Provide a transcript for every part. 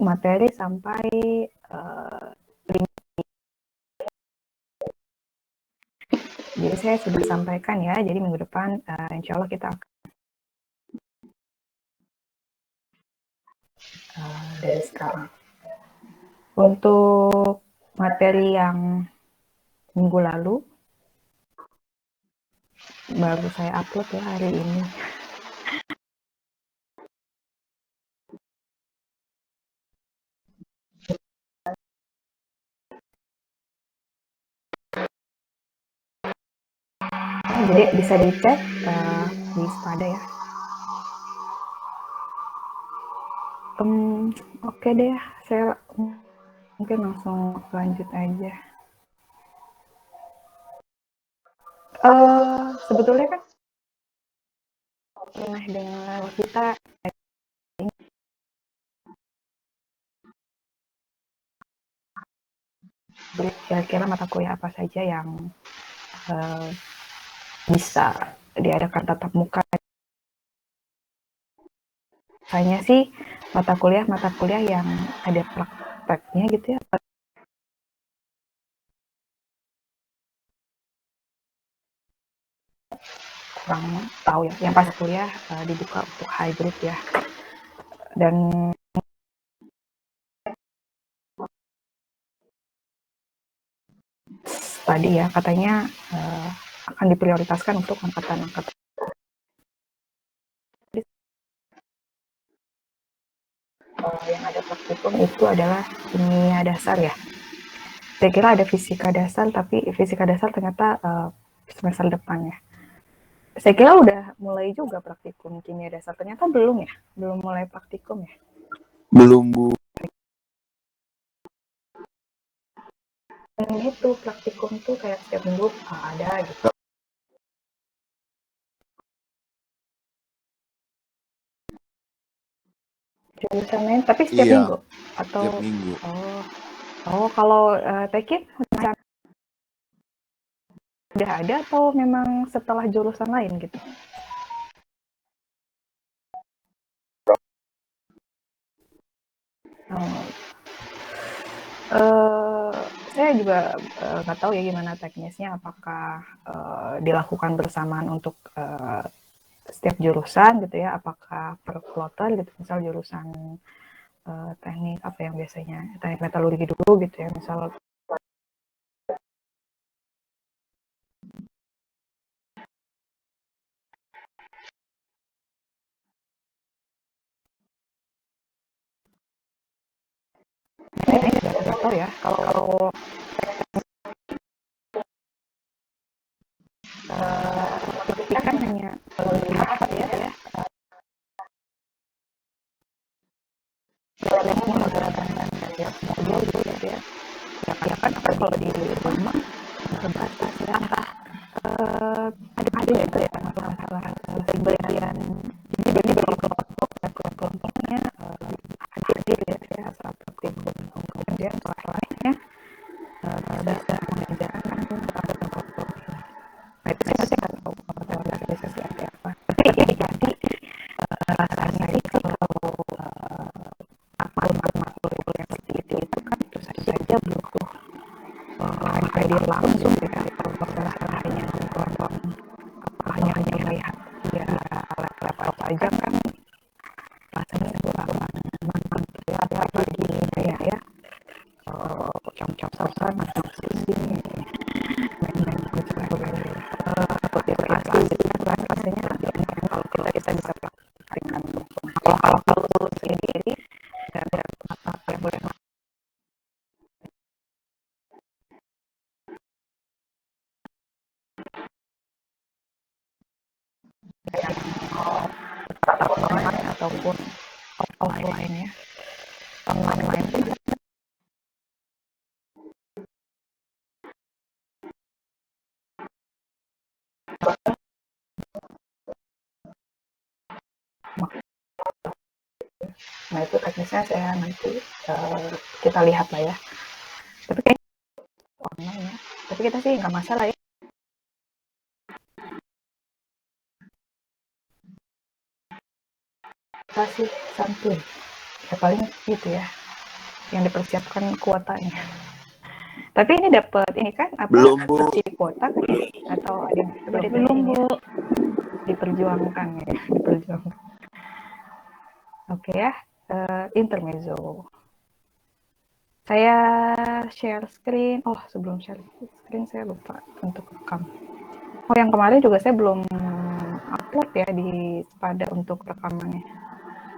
materi sampai jadi saya sudah sampaikan ya, jadi minggu depan insya Allah kita akan dari sekarang. Untuk materi yang minggu lalu baru saya upload ya hari ini. Jadi bisa dicek di Spada ya. Oke deh, saya mungkin langsung lanjut aja. Sebetulnya kan pernah dengar kita kira-kira mata kuliah apa saja yang bisa diadakan tatap muka. Hanya sih mata kuliah yang ada prakteknya gitu ya. Kurang tahu ya. Yang pas kuliah dibuka untuk hybrid ya. Dan tadi ya katanya akan diprioritaskan untuk angkatan-angkatan yang ada praktikum itu adalah kimia dasar ya. Saya kira ada fisika dasar, tapi fisika dasar ternyata semester depan ya. Saya kira udah mulai juga praktikum kimia dasar, ternyata belum ya, belum mulai praktikum ya. Belum, Bu. Dan itu praktikum tuh kayak setiap minggu ada gitu. Jurusan lain, tapi setiap minggu atau setiap minggu. Kalau teknik udah ada atau memang setelah jurusan lain gitu? Saya juga nggak tahu ya gimana teknisnya, apakah dilakukan bersamaan untuk setiap jurusan gitu ya, apakah per kloter gitu, misal jurusan teknik apa yang biasanya teknik metalurgi dulu gitu ya, misal ini nggak tahu ya kalau kita kan hanya melihat ya tekniknya menggunakan ya modul gitu ya kan kalau di rumah terbatas ya ada itu ya masalah pemberian jadi kelompoknya hadir ya saat praktikum kemudian setelahnya bisa mengerjakan kelompok. Nah itu saya nggak tahu organisasi seperti apa. Tapi jadi rasanya sih kalau makul yang seperti itu kan itu saja butuh hadir langsung ya kalau hanya nonton hanya melihat ya laptop aja kan rasanya kurang mantap ya apalagi ya cap-capan masing-masing main-main seperti asli kan rasanya kalau kita bisa praktikkan kalau sendiri dan apa yang boleh online ataupun offline ya online pun nah itu teknisnya saya nanti kita lihat lah ya tapi kayak online ya tapi kita sih nggak masalah ya kasih sampling ya paling gitu ya yang dipersiapkan kuotanya. Tapi ini dapat ini kan apa? Belum, Bu. Subsidi kuota kan ya? Atau ada yang coba Belum, Bu. diperjuangkan ya, diperjuangkan. Oke ya, intermezzo. Saya share screen. Oh, sebelum share screen saya lupa untuk rekam. Oh, yang kemarin juga saya belum upload ya di pada untuk rekamannya.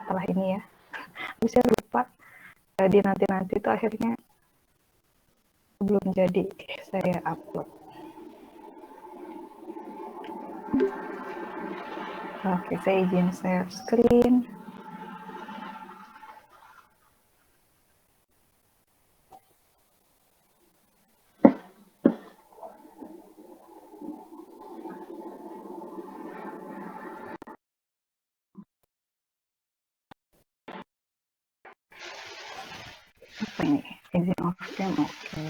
Setelah ini ya. Tapi saya lupa di nanti-nanti itu akhirnya belum jadi saya upload. Oke, saya izin share screen. Apa ini? Izin off-cam, oke.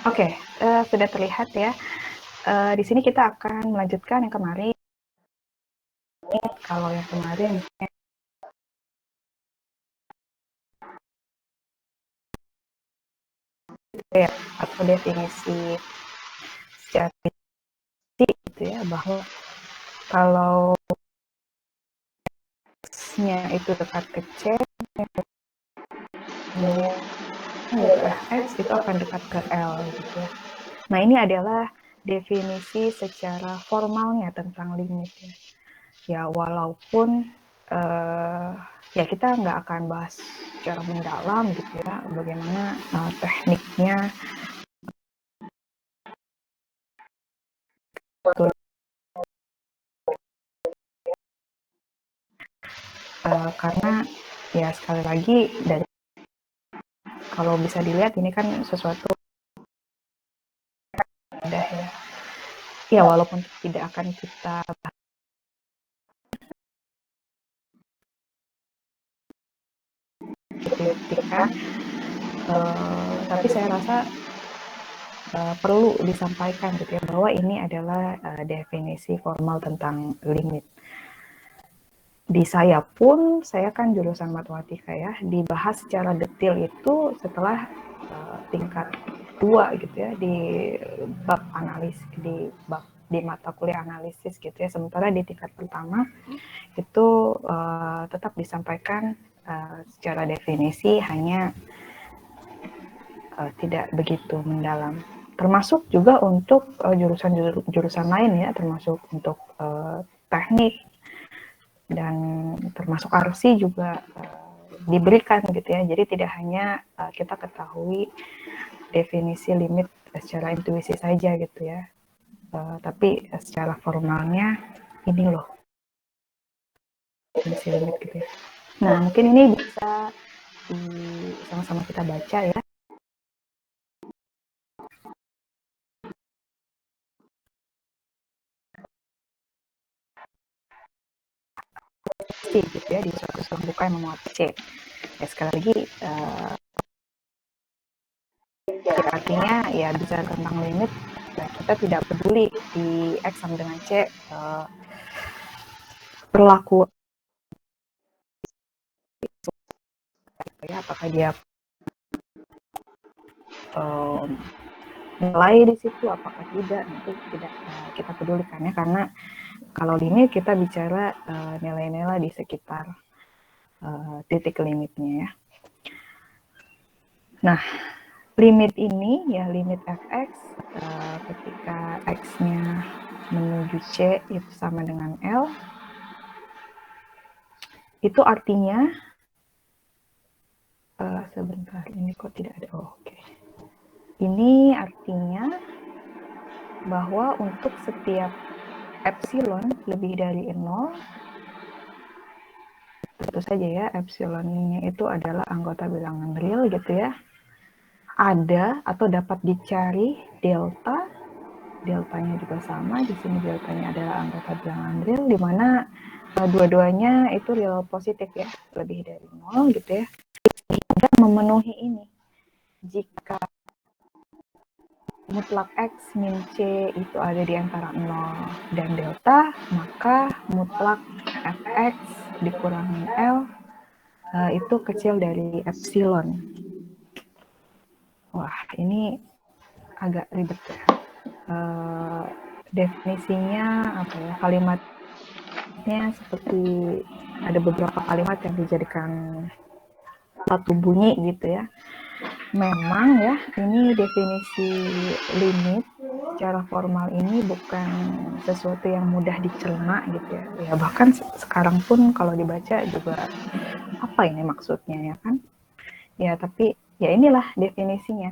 Oke, sudah terlihat ya. Di sini kita akan melanjutkan yang kemarin. Kalau yang kemarin ya, atau definisi secara gitu ya, bahwa kalau X-nya itu dekat ke C, X itu akan dekat ke L gitu ya. Nah, ini adalah definisi secara formalnya tentang limit ya. Ya, walaupun ya kita nggak akan bahas secara mendalam gitu ya, bagaimana tekniknya karena ya sekali lagi dari kalau bisa dilihat ini kan sesuatu mudah ya. Ya walaupun tidak akan kita buktikan, tapi saya rasa perlu disampaikan gitu ya bahwa ini adalah definisi formal tentang limit. Di saya pun, saya kan jurusan matematika ya, dibahas secara detail itu setelah tingkat 2 gitu ya, di bab analis, di mata kuliah analisis gitu ya. Sementara di tingkat pertama itu tetap disampaikan secara definisi, hanya tidak begitu mendalam. Termasuk juga untuk jurusan lain ya, termasuk untuk teknik, dan termasuk arsi juga diberikan gitu ya. Jadi tidak hanya kita ketahui definisi limit secara intuisi saja gitu ya, tapi secara formalnya ini loh definisi limit gitu ya. Nah, mungkin ini bisa sama-sama kita baca ya. Gitu ya, di suatu buka yang memuat C. Ya, sekali lagi artinya ya bicara tentang limit ya, kita tidak peduli di X sama dengan C berlaku ya, apakah dia nilai di situ apakah tidak, itu tidak kita pedulikan ya, karena kalau limit kita bicara nilai-nilai di sekitar titik limitnya ya. Nah, limit ini ya, limit fx ketika x-nya menuju C itu sama dengan L, itu artinya sebentar, ini kok tidak ada, oke. Ini artinya bahwa untuk setiap epsilon lebih dari 0, tentu saja ya, epsilonnya itu adalah anggota bilangan real gitu ya, ada atau dapat dicari delta, deltanya juga sama, di sini deltanya adalah anggota bilangan real, di mana dua-duanya itu real positif ya, lebih dari 0 gitu ya, sehingga memenuhi ini. Jika mutlak X min C itu ada di antara 0 dan delta, maka mutlak Fx dikurangi L itu kecil dari epsilon. Wah, ini agak ribet ya. Definisinya apa ya? Kalimatnya seperti ada beberapa kalimat yang dijadikan satu bunyi gitu ya. Memang ya, ini definisi limit secara formal ini bukan sesuatu yang mudah dicerna gitu ya. Ya bahkan sekarang pun kalau dibaca juga apa ini maksudnya ya kan? Ya tapi ya inilah definisinya.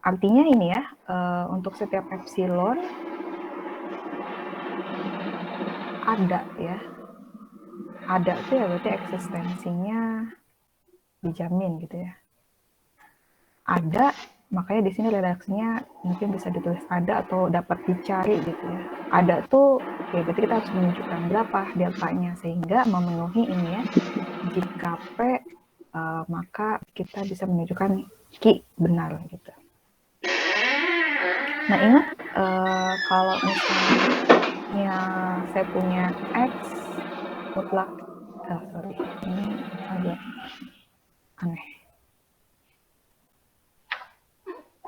Artinya ini ya, untuk setiap epsilon ada ya. Ada tuh ya berarti eksistensinya dijamin gitu ya. Ada, makanya di sini redaksinya mungkin bisa ditulis ada atau dapat dicari gitu ya. Ada tuh ya berarti kita harus menunjukkan berapa deltanya sehingga memenuhi ini ya. Jika P maka kita bisa menunjukkan Q benar gitu. Nah ingat kalau misalnya saya punya X mutlak, sorry ini agak aneh.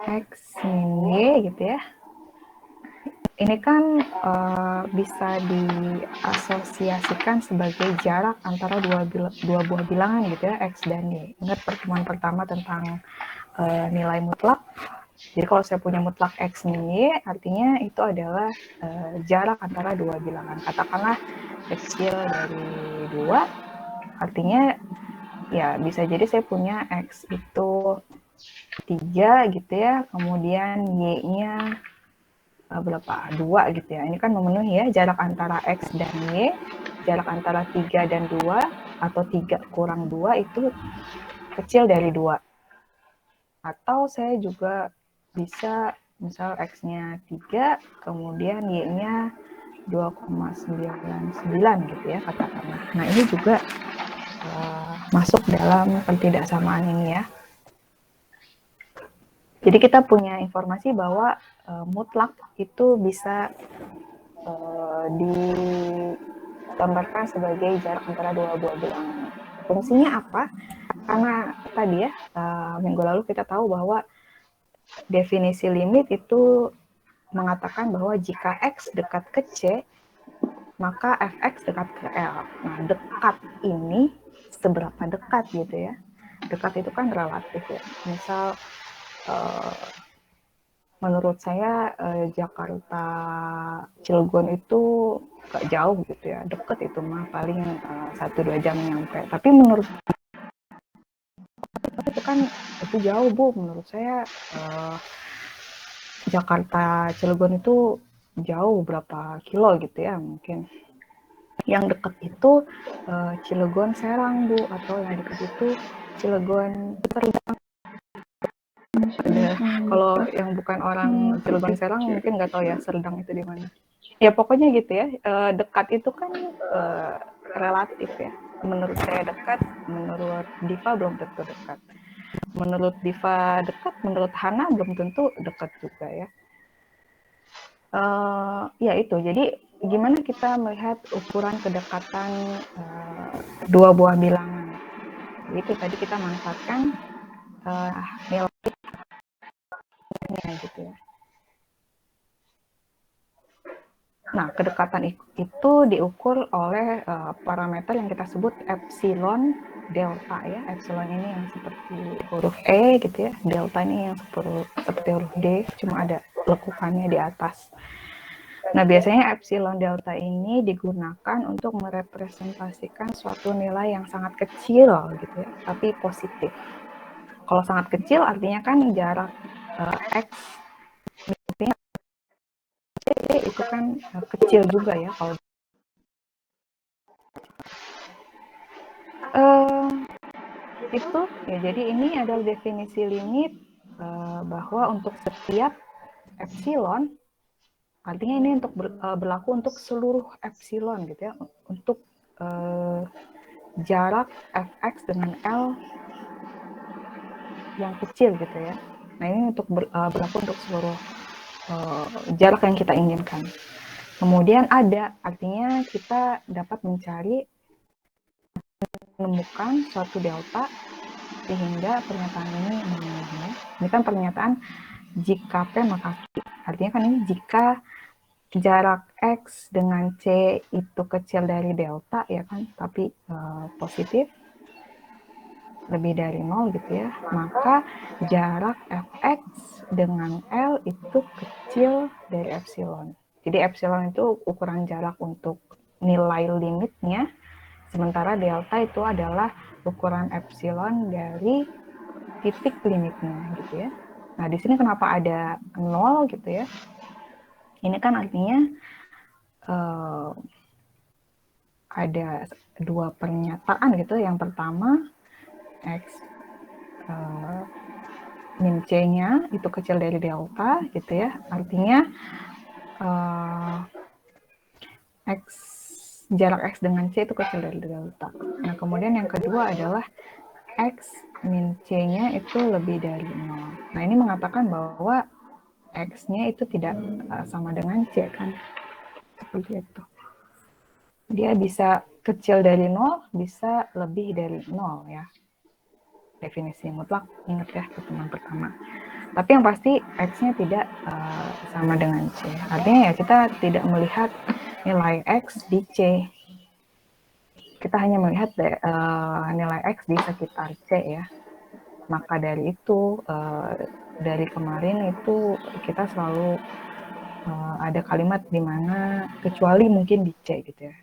X min Y gitu ya. Ini kan bisa diasosiasikan sebagai jarak antara dua buah bilangan gitu ya, X dan Y. Ingat pertemuan pertama tentang nilai mutlak. Jadi kalau saya punya mutlak X min Y, artinya itu adalah jarak antara dua bilangan. Katakanlah kecil dari 2, artinya ya bisa jadi saya punya X itu 3 gitu ya, kemudian Y-nya berapa? 2 gitu ya. Ini kan memenuhi ya jarak antara X dan Y, jarak antara 3 dan 2, atau 3 kurang 2 itu kecil dari 2. Atau saya juga bisa misal X-nya 3, kemudian Y-nya 2,99 gitu ya katakanlah. Nah ini juga masuk dalam ketidaksamaan ini ya. Jadi kita punya informasi bahwa mutlak itu bisa digambarkan sebagai jarak antara dua buah bilangan. Fungsinya apa? Karena tadi ya minggu lalu kita tahu bahwa definisi limit itu mengatakan bahwa jika X dekat ke C, maka Fx dekat ke L. Nah, dekat ini seberapa dekat gitu ya? Dekat itu kan relatif ya. Misal menurut saya Jakarta Cilegon itu gak jauh gitu ya, deket itu mah paling 1-2 jam nyampe. Tapi menurut itu kan itu jauh Bu, menurut saya Jakarta Cilegon itu jauh berapa kilo gitu ya mungkin. Yang deket itu Cilegon Serang Bu, atau yang deket itu Cilegon Serdang. Kalau yang bukan orang Cilegon Serang mungkin nggak tahu ya Serdang itu di mana. Ya pokoknya gitu ya, dekat itu kan relatif ya. Menurut saya dekat, menurut Diva belum tentu dekat. Menurut Diva dekat, menurut Hana belum tentu dekat juga ya. Ya itu, jadi gimana kita melihat ukuran kedekatan dua buah bilangan. Itu tadi kita manfaatkan nilainya gitu ya. Nah, kedekatan itu diukur oleh parameter yang kita sebut epsilon delta ya. Epsilon ini yang seperti huruf E gitu ya. Delta ini yang seperti huruf D, cuma ada lekukannya di atas. Nah, biasanya epsilon delta ini digunakan untuk merepresentasikan suatu nilai yang sangat kecil gitu ya, tapi positif. Kalau sangat kecil artinya kan jarak X itu kan kecil juga ya kalau itu ya. Jadi ini adalah definisi limit bahwa untuk setiap epsilon, artinya ini untuk berlaku untuk seluruh epsilon gitu ya, untuk jarak Fx dengan L yang kecil gitu ya. Nah, ini untuk berlaku untuk seluruh jarak yang kita inginkan. Kemudian ada, artinya kita dapat menemukan suatu delta sehingga pernyataan ini memenuhi. Ini kan pernyataan jika P maka Q. Artinya kan ini jika jarak X dengan C itu kecil dari delta, ya kan, tapi positif, lebih dari 0 gitu ya, maka jarak Fx dengan L itu kecil dari epsilon. Jadi epsilon itu ukuran jarak untuk nilai limitnya, sementara delta itu adalah ukuran epsilon dari titik limitnya gitu ya. Nah, di sini kenapa ada 0 gitu ya? Ini kan artinya ada dua pernyataan gitu. Yang pertama, X min C-nya itu kecil dari delta gitu ya. Artinya X jarak X dengan C itu kecil dari delta. Nah, kemudian yang kedua adalah X min C-nya itu lebih dari 0. Nah, ini mengatakan bahwa X-nya itu tidak sama dengan C kan. Seperti itu. Dia bisa kecil dari 0, bisa lebih dari 0 ya. Definisi mutlak, ingat ya pertemuan pertama. Tapi yang pasti X-nya tidak sama dengan C. Artinya ya kita tidak melihat nilai X di C. Kita hanya melihat nilai X di sekitar C ya. Maka dari itu, dari kemarin itu kita selalu ada kalimat di mana kecuali mungkin di C gitu ya.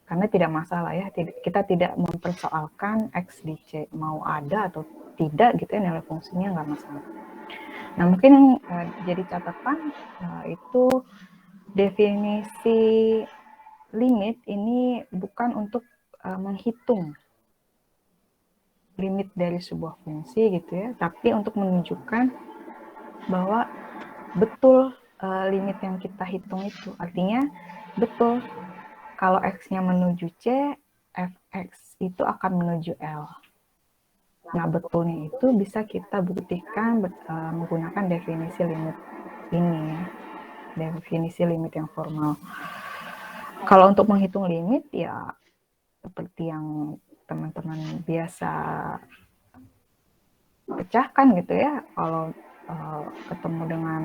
Karena tidak masalah ya, kita tidak mempersoalkan X di C. Mau ada atau tidak gitu ya, nilai fungsinya nggak masalah. Nah, mungkin jadi catatan itu definisi limit ini bukan untuk menghitung limit dari sebuah fungsi gitu ya, tapi untuk menunjukkan bahwa betul limit yang kita hitung itu. Artinya betul kalau X-nya menuju C, Fx itu akan menuju L. Nah, betulnya itu bisa kita buktikan menggunakan definisi limit ini ya. Definisi limit yang formal. Kalau untuk menghitung limit ya seperti yang teman-teman biasa pecahkan gitu ya. Kalau ketemu dengan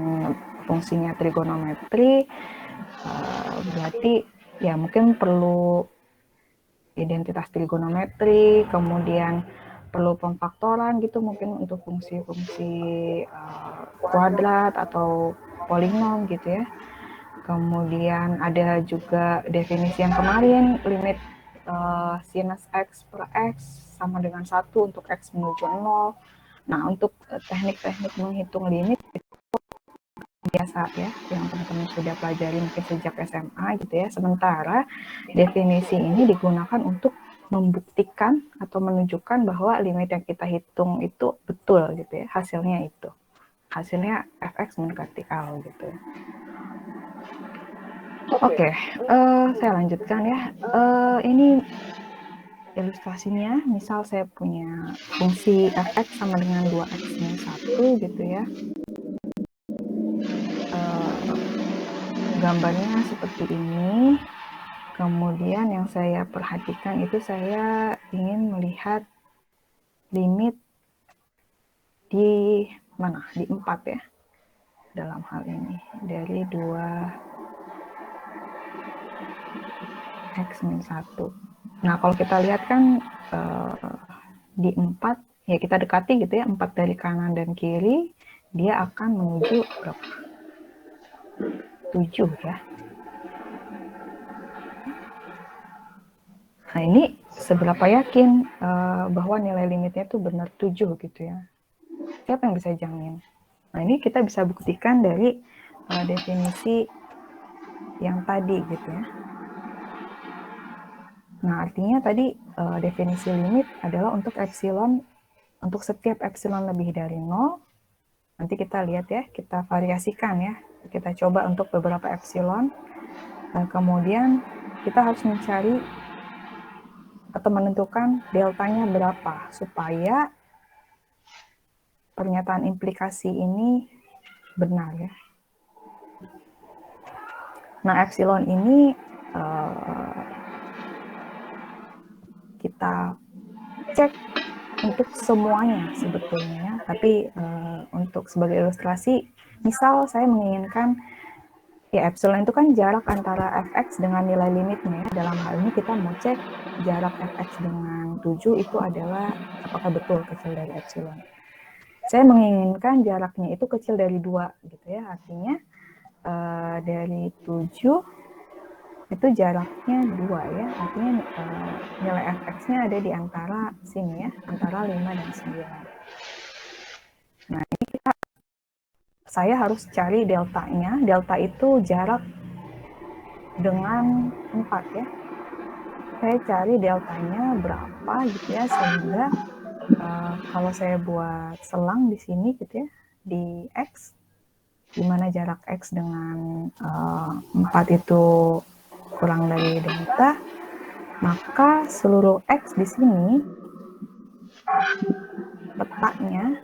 fungsinya trigonometri, berarti ya mungkin perlu identitas trigonometri, kemudian perlu pemfaktoran gitu mungkin untuk fungsi-fungsi kuadrat atau polinom gitu ya. Kemudian ada juga definisi yang kemarin, limit sinus X per X sama dengan 1 untuk X menuju 0. Nah, untuk teknik-teknik menghitung limit biasa ya, yang teman-teman sudah pelajari mungkin sejak SMA gitu ya. Sementara definisi ini digunakan untuk membuktikan atau menunjukkan bahwa limit yang kita hitung itu betul gitu ya, hasilnya itu. Hasilnya Fx mendekati L gitu. Oke, saya lanjutkan ya. Ini ilustrasinya, misal saya punya fungsi Fx sama dengan 2x min 1 gitu ya. Gambarnya seperti ini. Kemudian yang saya perhatikan itu saya ingin melihat limit di mana? Di 4 ya. Dalam hal ini. Dari 2x min 1. Nah, kalau kita lihat kan di 4, ya kita dekati gitu ya, 4 dari kanan dan kiri, dia akan menuju berapa? 7 ya. Nah, ini seberapa yakin bahwa nilai limitnya itu benar 7 gitu ya. Siapa yang bisa jamin? Nah, ini kita bisa buktikan dari definisi yang tadi gitu ya. Nah, artinya tadi definisi limit adalah untuk epsilon, untuk setiap epsilon lebih dari 0. Nanti kita lihat ya, kita variasikan ya. Kita coba untuk beberapa epsilon. Kemudian kita harus mencari atau menentukan deltanya berapa supaya pernyataan implikasi ini benar ya. Nah, epsilon ini kita cek untuk semuanya sebetulnya, tapi untuk sebagai ilustrasi, misal saya menginginkan ya epsilon itu kan jarak antara fx dengan nilai limitnya. Dalam hal ini kita mau cek jarak fx dengan 7 itu adalah apakah betul kecil dari epsilon. Saya menginginkan jaraknya itu kecil dari 2 gitu ya, artinya dari 7 itu jaraknya 2 ya, artinya nilai fx-nya ada di antara sini ya, antara 5 dan 9. Nah, ini saya harus cari deltanya. Delta itu jarak dengan 4 ya. Saya cari deltanya berapa gitu ya, sehingga kalau saya buat selang di sini gitu ya, di X, di mana jarak X dengan 4 itu kurang dari delta, maka seluruh X di sini letaknya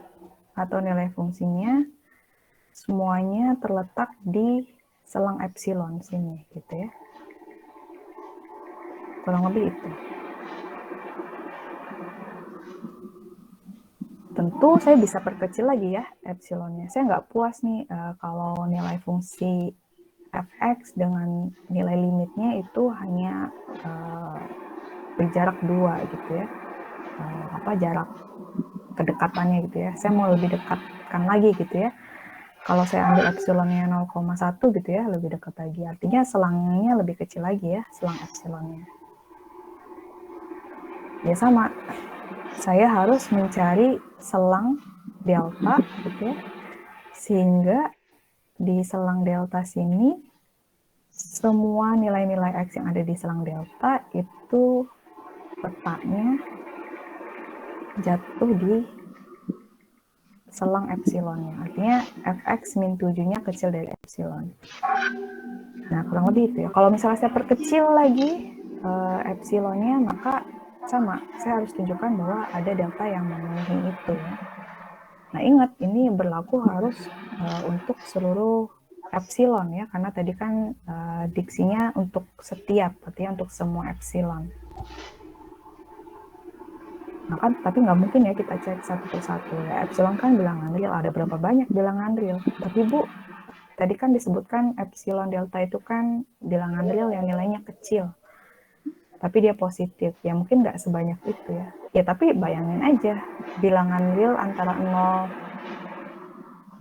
atau nilai fungsinya semuanya terletak di selang epsilon sini gitu ya. Kurang lebih itu. Tentu saya bisa perkecil lagi ya epsilonnya. Saya nggak puas nih kalau nilai fungsi fx dengan nilai limitnya itu hanya berjarak 2 gitu ya. Jarak kedekatannya gitu ya. Saya mau lebih dekatkan lagi gitu ya. Kalau saya ambil epsilonnya 0,1 gitu ya, lebih dekat lagi. Artinya selangnya lebih kecil lagi ya, selang epsilonnya. Ya sama, saya harus mencari selang delta gitu ya, sehingga di selang delta sini semua nilai-nilai X yang ada di selang delta itu letaknya jatuh di selang epsilonnya. Artinya fx min 7-nya kecil dari epsilon. Nah, kurang lebih itu ya. Kalau misalnya saya perkecil lagi epsilonnya, maka sama, saya harus tunjukkan bahwa ada delta yang memenuhi itu ya. Nah, ingat, ini berlaku harus untuk seluruh epsilon ya, karena tadi kan diksinya untuk setiap, artinya untuk semua epsilon. Nah kan, tapi nggak mungkin ya kita cek satu persatu ya. Epsilon kan bilangan real, ada berapa banyak bilangan real. Tapi Bu, tadi kan disebutkan epsilon delta itu kan bilangan real yang nilainya kecil. Tapi dia positif, ya mungkin nggak sebanyak itu ya. Ya tapi bayangin aja, bilangan real antara 0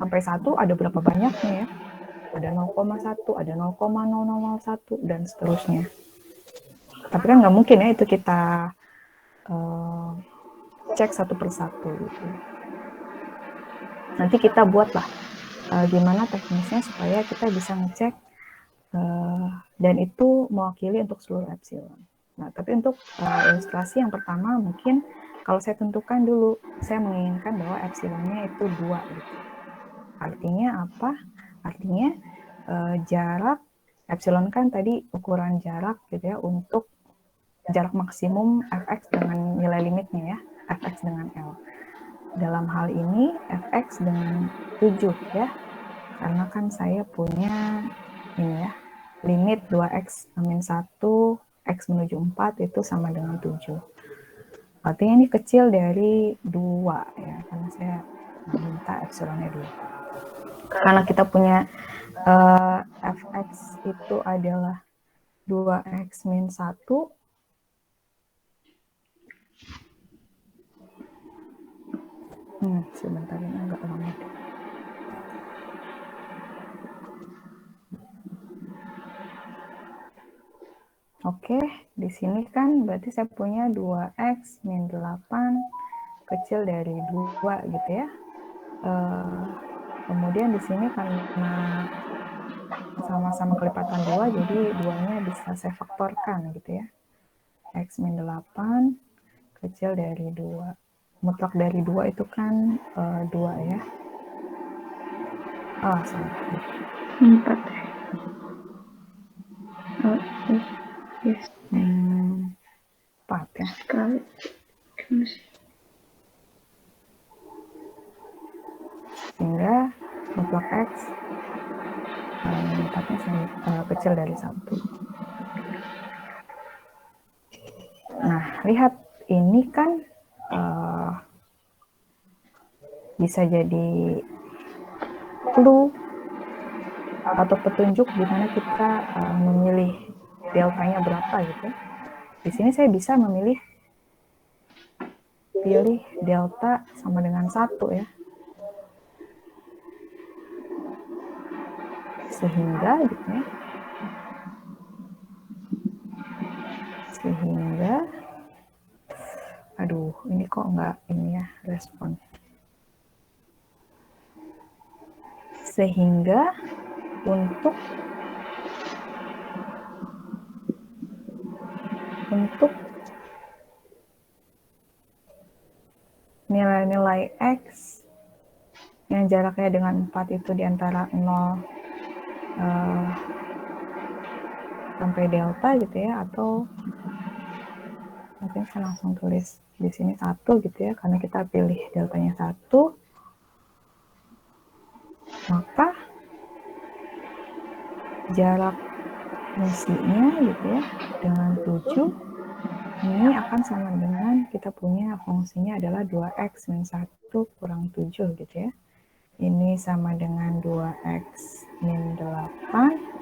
sampai 1 ada berapa banyaknya ya. Ada 0,1, ada 0,0001, dan seterusnya. Tapi kan nggak mungkin ya itu kita cek satu persatu gitu. Nanti kita buatlah gimana teknisnya supaya kita bisa ngecek dan itu mewakili untuk seluruh epsilon. Nah, tapi untuk ilustrasi yang pertama mungkin kalau saya tentukan dulu, saya menginginkan bahwa epsilonnya itu 2 gitu. Artinya apa? Artinya jarak epsilon kan tadi ukuran jarak gitu ya untuk jarak maksimum fx dengan nilai limitnya ya, fx dengan L. Dalam hal ini fx dengan 7 ya, karena kan saya punya ini ya, limit 2x min 1 x menuju 4 itu sama dengan 7. Artinya ini kecil dari 2 ya, karena saya minta epsilonnya 2. Karena kita punya fx itu adalah 2x min 1, sebentar ini agak lama. Oke, di sini kan berarti saya punya 2x min 8 kecil dari 2 gitu ya. Kemudian di sini karena sama-sama kelipatan 2, jadi 2-nya bisa saya faktorkan gitu ya. X min 8 kecil dari 2. Mutlak dari 2 itu kan 2 ya. Salah. 4. Yes. 4 ya. Sekali. sifatnya kecil dari 1. Nah, lihat ini kan bisa jadi clue atau petunjuk di mana kita memilih deltanya berapa gitu. Di sini saya bisa pilih delta sama dengan 1 ya. Sehingga gitu ya. Aduh, ini kok nggak ini ya respon. Sehingga untuk nilai-nilai X yang jaraknya dengan 4 itu di antara 0 sampai delta gitu ya, atau mungkin saya langsung tulis di sini 1 gitu ya, karena kita pilih deltanya 1, maka jarak fungsinya gitu ya dengan 7 ini akan sama dengan kita punya fungsinya adalah 2x min 1 kurang 7 gitu ya. Ini sama dengan 2x min 8.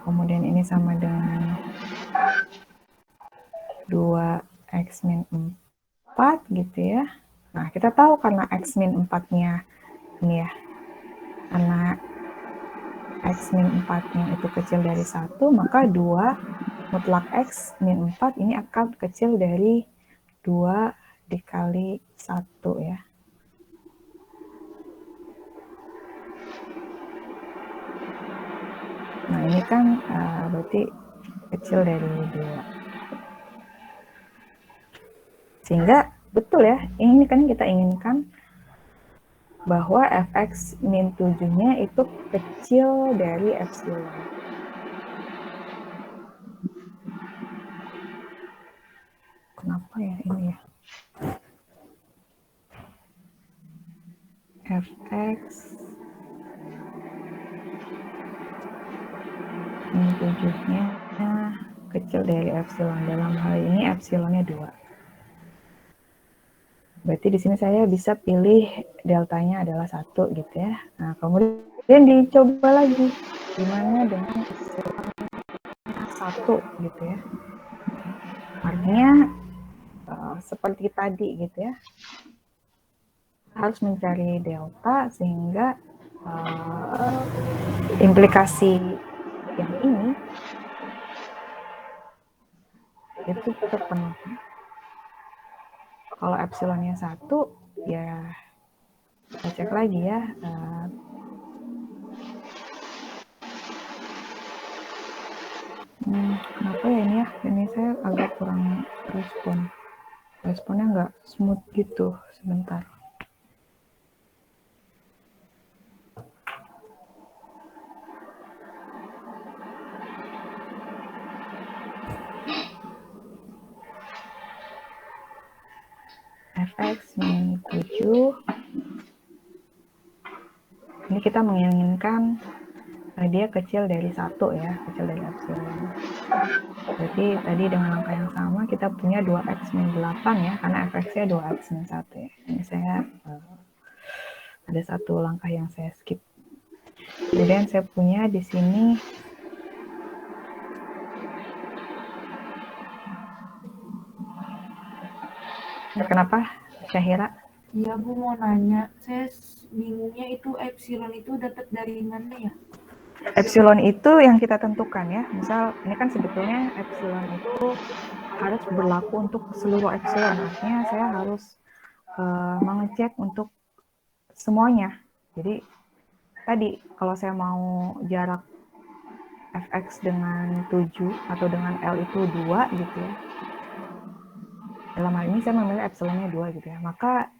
Kemudian ini sama dengan 2x min 4 gitu ya. Nah, kita tahu karena x min 4-nya ini ya, karena x min 4-nya itu kecil dari 1, maka 2 mutlak x min 4 ini akan kecil dari 2 dikali 1 ya. Nah, ini kan berarti kecil dari 2. Sehingga betul ya, ini kan kita inginkan bahwa fx min 7-nya itu kecil dari epsilon. Kenapa ya ini ya? Fx min 7-nya kecil dari epsilon. Dalam hal ini epsilonnya 2. Berarti di sini saya bisa pilih deltanya adalah 1 gitu ya. Nah, kemudian dicoba lagi. Gimana dengan epsilon 1 gitu ya. Artinya seperti tadi gitu ya. Harus mencari delta sehingga implikasi yang ini itu terpenuhi. Kalau epsilonnya 1, ya kita cek lagi ya. Kenapa ya ini ya? Ini saya agak kurang respon. Responnya nggak smooth gitu. Sebentar. Fx min 7. Ini kita menginginkan dia kecil dari 1 ya, kecil dari epsilon. Berarti tadi dengan langkah yang sama kita punya 2x min 8 ya, karena fx-nya 2x min 1 ya. Ini saya ada satu langkah yang saya skip. Kemudian saya punya di sini kenapa Syahira? Iya Bu, mau nanya, saya bingungnya itu epsilon itu dapat dari mana ya? Epsilon itu yang kita tentukan ya. Misal ini kan sebetulnya epsilon itu harus berlaku untuk seluruh epsilon. Artinya saya harus mengecek untuk semuanya. Jadi tadi kalau saya mau jarak fx dengan 7 atau dengan L itu 2 gitu ya. Dalam hal ini saya memilih epsilonnya 2 gitu ya. Maka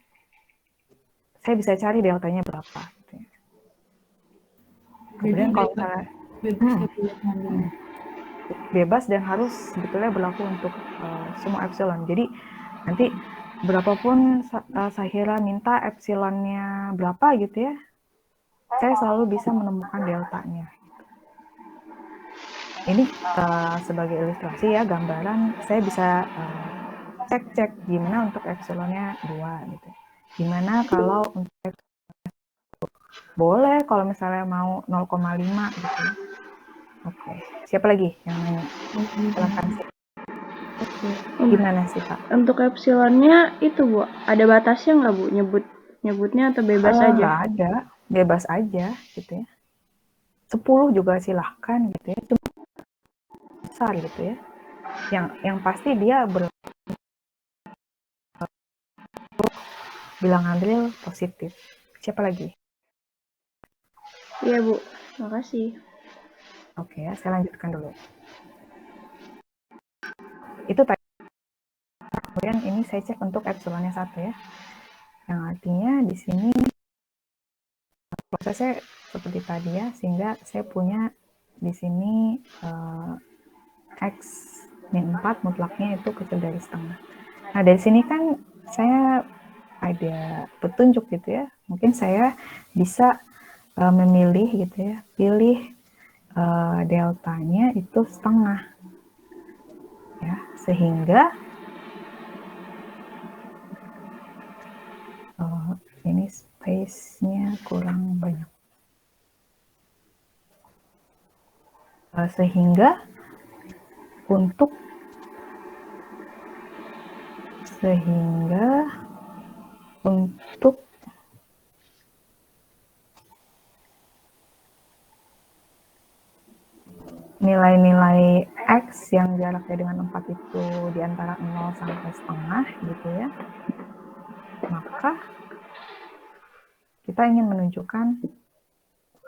saya bisa cari deltanya berapa. Gitu ya. Kemudian kalau misalnya bebas dan harus sebetulnya berlaku untuk semua epsilon. Jadi nanti berapapun Syahira minta epsilonnya berapa gitu ya, saya selalu bisa menemukan deltanya. Ini sebagai ilustrasi ya, gambaran saya bisa cek gimana untuk epsilonnya 2 gitu. Gimana kalau untuk boleh kalau misalnya mau 0,5 gitu. Oke, siapa lagi yang nanya? Silakan sih. Gimana sih Kak? Untuk epsilonnya itu Bu, ada batasnya nggak Bu? Nyebutnya atau bebas aja? Nggak ada, bebas aja gitu ya. 10 juga silahkan gitu ya, cuma besar gitu ya. Yang pasti dia bilangan real positif. Siapa lagi? Iya Bu, makasih. Oke ya, saya lanjutkan dulu. Itu tadi. Kemudian ini saya cek untuk epsilonnya 1 ya. Yang artinya di sini prosesnya seperti tadi ya, sehingga saya punya di sini X min 4 mutlaknya itu kecil dari setengah. Nah dari sini kan saya ada petunjuk gitu ya, mungkin saya bisa memilih gitu ya, pilih deltanya itu setengah ya, sehingga ini space-nya kurang banyak, sehingga untuk nilai-nilai X yang jaraknya dengan 4 itu di antara 0 sampai setengah gitu ya, maka kita ingin menunjukkan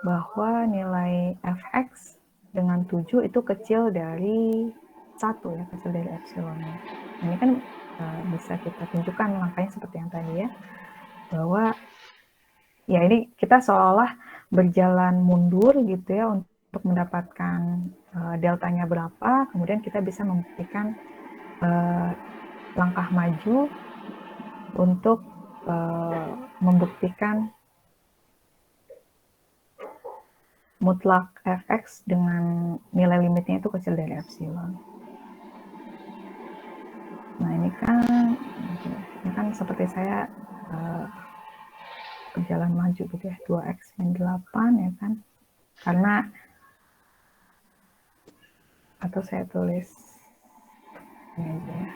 bahwa nilai fx dengan 7 itu kecil dari 1 ya, kecil dari epsilonnya. Ini kan bisa kita tunjukkan langkahnya seperti yang tadi ya, bahwa ya ini kita seolah berjalan mundur gitu ya untuk mendapatkan deltanya berapa, kemudian kita bisa membuktikan langkah maju untuk membuktikan mutlak fx dengan nilai limitnya itu kecil dari epsilon. Nah ini kan seperti saya berjalan maju gitu ya, 2x min 8 ya kan, karena atau saya tulis ini aja ya,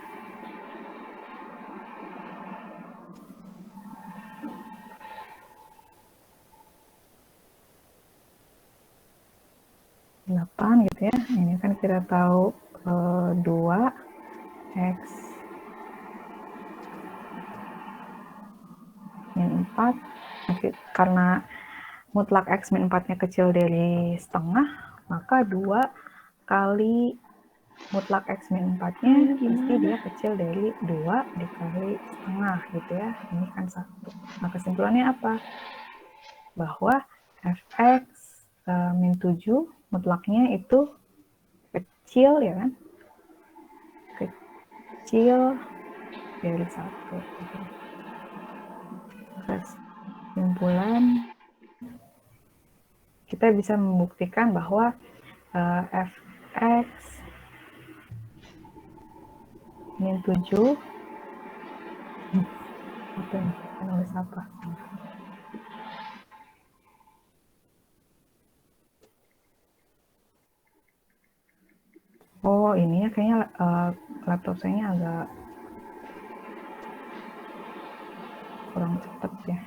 gitu ya. Ini kan kita tahu 2x min 4, karena mutlak x min 4 nya kecil dari setengah, maka 2 kali mutlak x min 4 nya pasti dia kecil dari 2 dikali setengah gitu ya. Ini kan 1. Nah kesimpulannya apa? Bahwa fx min 7 mutlaknya itu kecil ya kan, kecil dari 1. Kesimpulan kita bisa membuktikan bahwa fx min 7 nulis apa? Oh ini ya kayaknya laptop saya agak kurang cepat ya.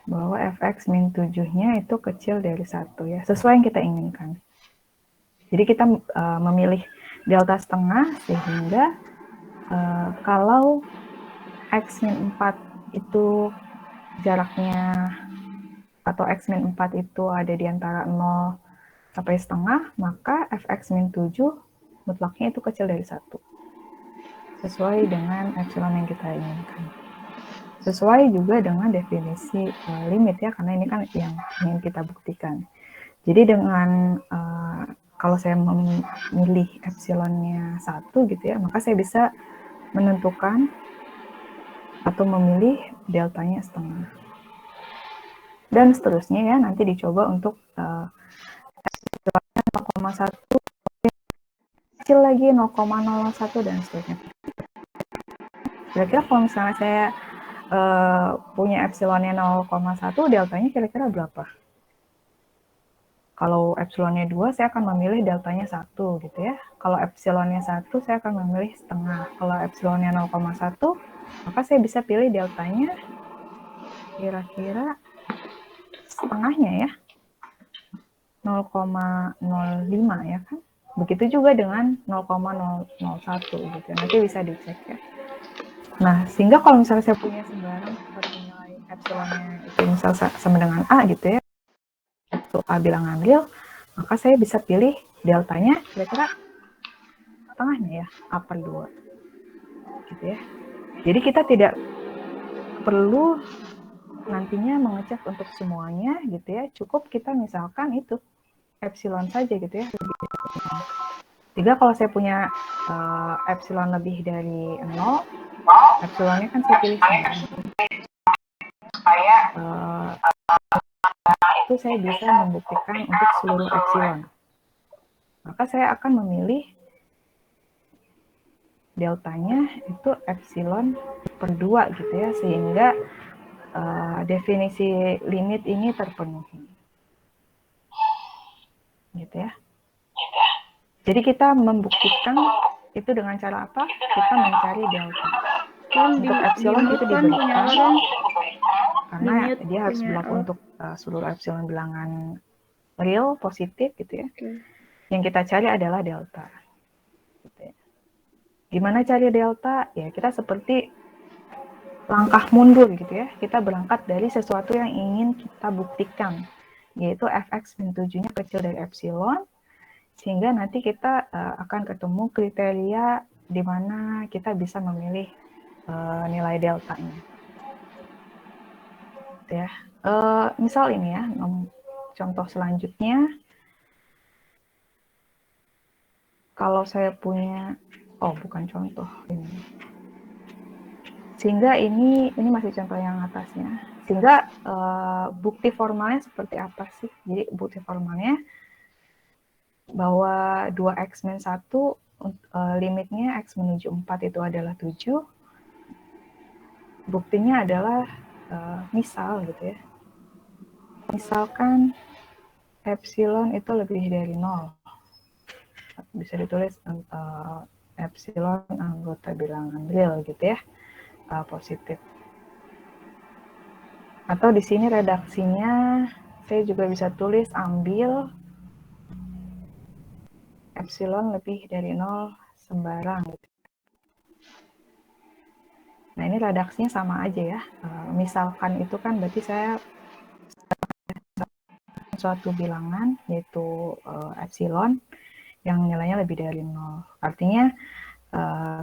Bahwa fx min 7-nya itu kecil dari 1 ya, sesuai yang kita inginkan. Jadi kita memilih delta setengah sehingga kalau x min 4 itu jaraknya atau x min 4 itu ada di antara 0 sampai setengah, maka fx min 7 mutlaknya itu kecil dari 1. Sesuai dengan epsilon yang kita inginkan. Sesuai juga dengan definisi limit ya, karena ini kan yang ingin kita buktikan. Jadi dengan kalau saya memilih epsilonnya 1 gitu ya, maka saya bisa menentukan atau memilih deltanya setengah. dan seterusnya ya, nanti dicoba untuk 0,1 kecil lagi 0,01 dan seterusnya. Kira-kira kalau misalnya saya punya epsilonnya 0,1, deltanya kira-kira berapa? Kalau epsilonnya 2, saya akan memilih deltanya 1 gitu ya. Kalau epsilonnya 1, saya akan memilih setengah. Kalau epsilonnya 0,1, maka saya bisa pilih deltanya kira-kira setengahnya ya. 0,05 ya kan. Begitu juga dengan 0,001 gitu. Nanti bisa dicek ya. Nah, sehingga kalau misalnya saya punya sembarang seperti nilai epsilonnya itu misal sama dengan A gitu ya, untuk A bilangan real, maka saya bisa pilih deltanya kira-kira setengahnya ya, A per 2 gitu ya. Jadi kita tidak perlu nantinya mengecek untuk semuanya gitu ya, cukup kita misalkan itu epsilon saja gitu ya. Sehingga kalau saya punya epsilon lebih dari 0, epsilonnya kan saya pilih sembarang. Itu saya bisa membuktikan untuk seluruh epsilon. Maka saya akan memilih deltanya itu epsilon per 2 gitu ya, sehingga definisi limit ini terpenuhi. Gitu ya. Jadi kita membuktikan itu dengan cara apa? Kita mencari delta. Untuk epsilon itu diberikan karena dia harus berlaku untuk seluruh epsilon bilangan real positif gitu ya. Yang kita cari adalah delta. Gitu ya. Gimana cari delta? Ya kita seperti langkah mundur gitu ya. Kita berangkat dari sesuatu yang ingin kita buktikan, yaitu fx min 7-nya kecil dari epsilon, sehingga nanti kita akan ketemu kriteria di mana kita bisa memilih nilai deltanya. Gitu ya. Misal ini ya, contoh selanjutnya, kalau saya punya, bukan contoh ini. Sehingga ini masih contoh yang atasnya. Sehingga bukti formalnya seperti apa sih? Jadi bukti formalnya bahwa 2x min 1 limitnya x menuju 4 itu adalah 7. Buktinya adalah misal gitu ya. Misalkan epsilon itu lebih dari 0. Bisa ditulis epsilon anggota bilangan real gitu ya. Positif. Atau di sini redaksinya saya juga bisa tulis ambil epsilon lebih dari 0 sembarang gitu. Nah, ini redaksinya sama aja ya. Misalkan itu kan berarti saya suatu bilangan yaitu epsilon yang nilainya lebih dari 0. Artinya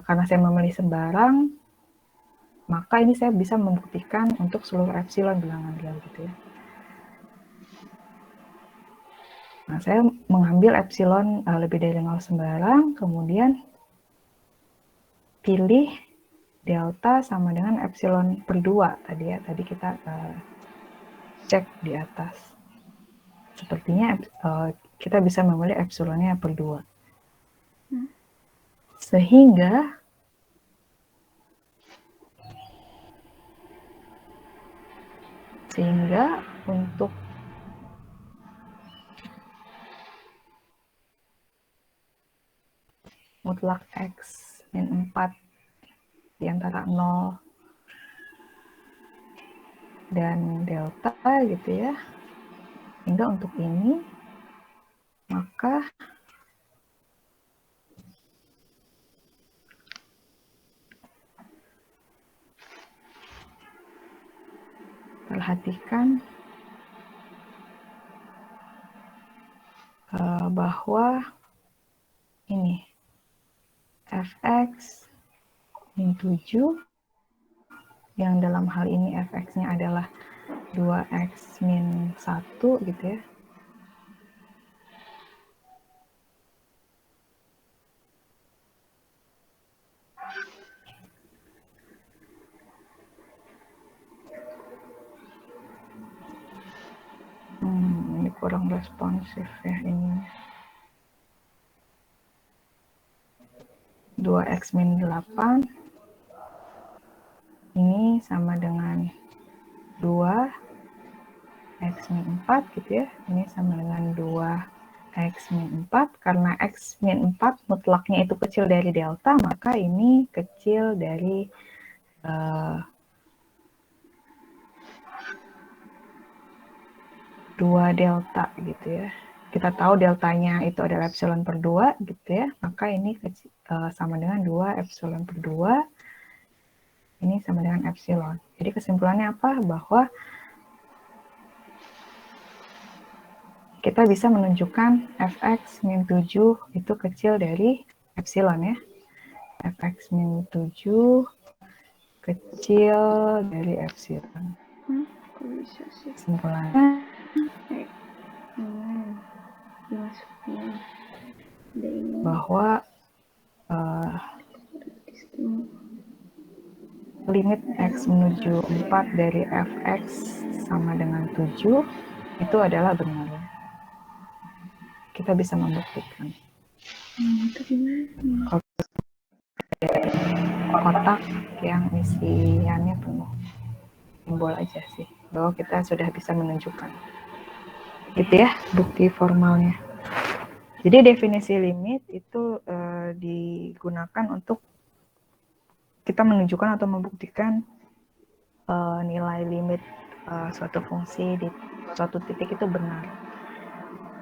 karena saya memilih sembarang, maka ini saya bisa membuktikan untuk seluruh epsilon bilangan real gitu ya. Nah, saya mengambil epsilon lebih dari 0 sembarang, kemudian pilih delta sama dengan epsilon per 2 tadi ya. Tadi kita cek di atas. Sepertinya kita bisa memilih epsilonnya per 2. Sehingga untuk mutlak X min 4 di antara 0 dan delta gitu ya. Hingga untuk ini, maka perhatikan bahwa ini fx min 7 yang dalam hal ini fx-nya adalah 2x min 1 gitu ya. kurang responsif ya ini. 2x min 8 ini sama dengan 2x min 4 gitu ya. Ini sama dengan 2x min 4. Karena x min 4 mutlaknya itu kecil dari delta, maka ini kecil dari 2 delta gitu ya. Kita tahu deltanya itu adalah epsilon per 2 gitu ya. Maka ini sama dengan 2 epsilon per 2. Ini sama dengan epsilon. Jadi kesimpulannya apa? Bahwa kita bisa menunjukkan fx min 7 itu kecil dari epsilon ya. Fx min 7 kecil dari epsilon. Kok bisa sih? Kesimpulannya Dimasukin. Ada ini. bahwa limit x menuju 4 dari fx sama dengan 7 itu adalah benar. Kita bisa membuktikan. Itu gimana? Kotak yang isiannya penuh. Simbol aja sih, bahwa kita sudah bisa menunjukkan. Gitu ya, bukti formalnya. Jadi definisi limit itu digunakan untuk kita menunjukkan atau membuktikan nilai limit suatu fungsi di suatu titik itu benar.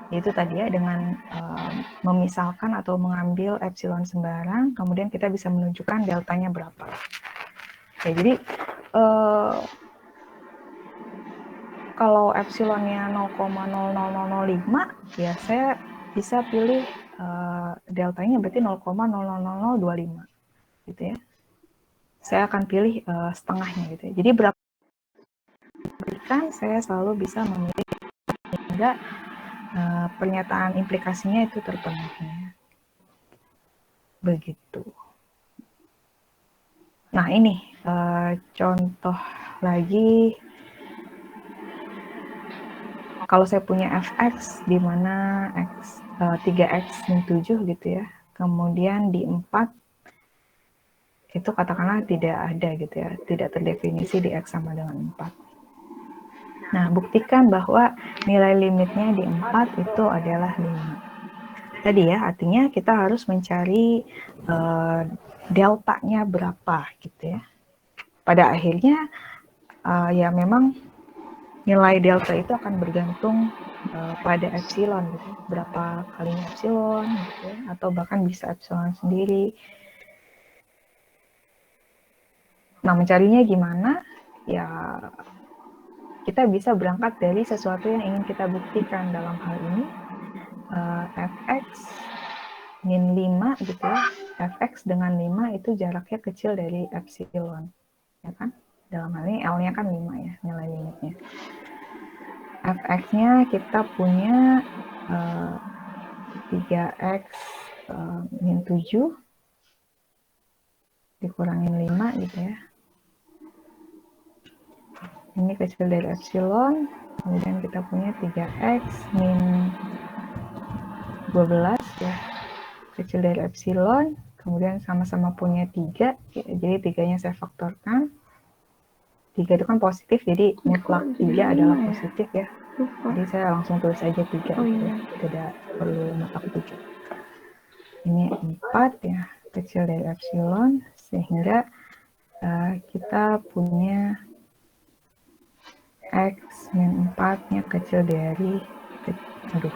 Itu tadi ya, dengan memisalkan atau mengambil epsilon sembarang, kemudian kita bisa menunjukkan deltanya berapa. Ya, jadi kalau epsilonnya 0,00005, ya saya bisa pilih deltanya berarti 0,00025 gitu ya. Saya akan pilih setengahnya gitu ya. Jadi berapa saya selalu bisa memilih hingga pernyataan implikasinya itu terpenuhi. Begitu. Nah ini contoh lagi. Kalau saya punya fx di mana 3x min 7 gitu ya. Kemudian di 4 itu katakanlah tidak ada gitu ya, tidak terdefinisi di x sama dengan 4. Nah, buktikan bahwa nilai limitnya di 4 itu adalah 5. Tadi ya, artinya kita harus mencari deltanya berapa gitu ya. Pada akhirnya ya memang nilai delta itu akan bergantung pada epsilon gitu, berapa kalinya epsilon gitu ya, atau bahkan bisa epsilon sendiri. Nah, mencarinya gimana? Ya kita bisa berangkat dari sesuatu yang ingin kita buktikan. Dalam hal ini fx min 5 gitu ya. Fx dengan 5 itu jaraknya kecil dari epsilon, ya kan? Dalam hal ini L-nya kan 5 ya, nilai limitnya. Fx-nya kita punya 3x min 7 dikurangin 5 gitu ya. Ini kecil dari epsilon, kemudian kita punya 3x min 12 ya, kecil dari epsilon, kemudian sama-sama punya 3, jadi 3-nya saya faktorkan. 3 itu kan positif, jadi mutlak 3 adalah positif ya. Jadi saya langsung tulis aja 3 gitu ya, tidak perlu mutlak 3. Ini 4 ya, kecil dari epsilon, sehingga kita punya x min 4-nya kecil dari, aduh,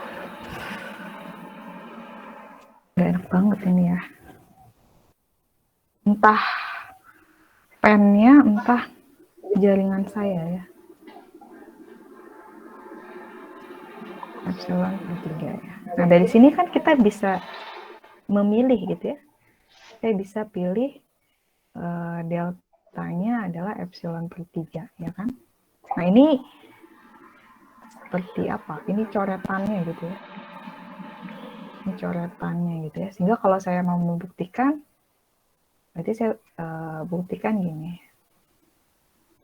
nggak enak banget ini ya. Entah pennya, entah jaringan saya ya. Epsilon per 3 ya. Nah, dari sini kan kita bisa memilih gitu ya. Saya bisa pilih deltanya adalah epsilon per 3, ya kan? Nah, ini seperti apa? Ini coretannya gitu ya. Ini coretannya gitu ya. Sehingga kalau saya mau membuktikan, berarti saya buktikan gini.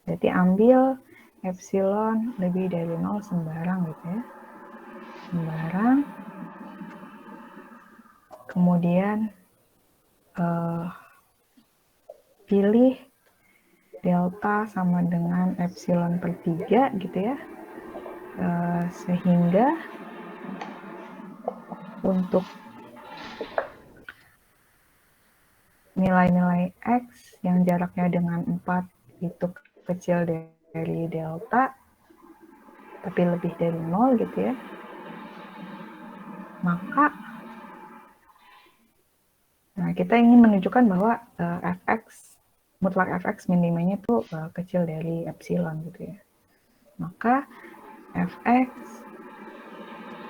Berarti ambil epsilon lebih dari 0 sembarang gitu ya. barang. Kemudian pilih delta sama dengan epsilon per 3 gitu ya. Sehingga untuk nilai-nilai X yang jaraknya dengan 4 itu kecil dari delta, tapi lebih dari 0 gitu ya, maka kita ingin menunjukkan bahwa fx, mutlak fx minimanya itu kecil dari epsilon gitu ya. Maka fx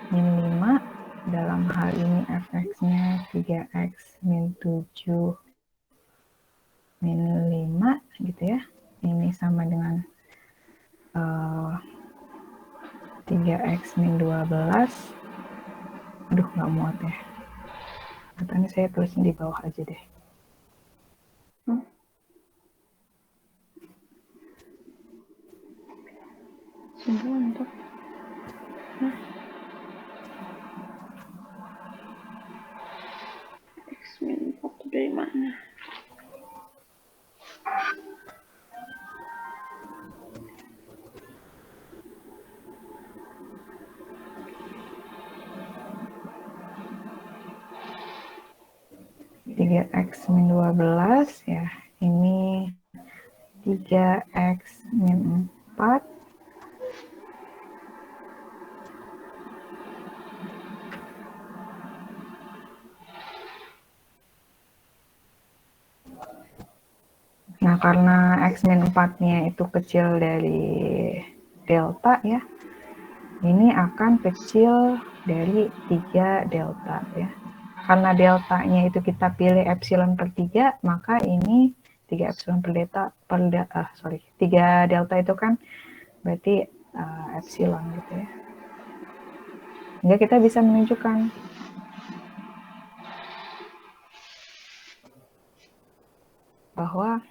min 5, dalam hal ini fx-nya 3x min 7 min 5 gitu ya. Ini sama dengan 3x min 12. Aduh, nggak muat ya. Katanya saya tulisin di bawah aja deh. Simpel untuk X min 4 dari mana? Tiga x min 12 ya, ini 3x min 4 Nah, karena X min 4-nya itu kecil dari delta ya, ini akan kecil dari 3 delta ya. Karena deltanya itu kita pilih epsilon per 3, maka ini 3 epsilon per delta, 3 delta itu kan berarti epsilon gitu ya. Sehingga kita bisa menunjukkan bahwa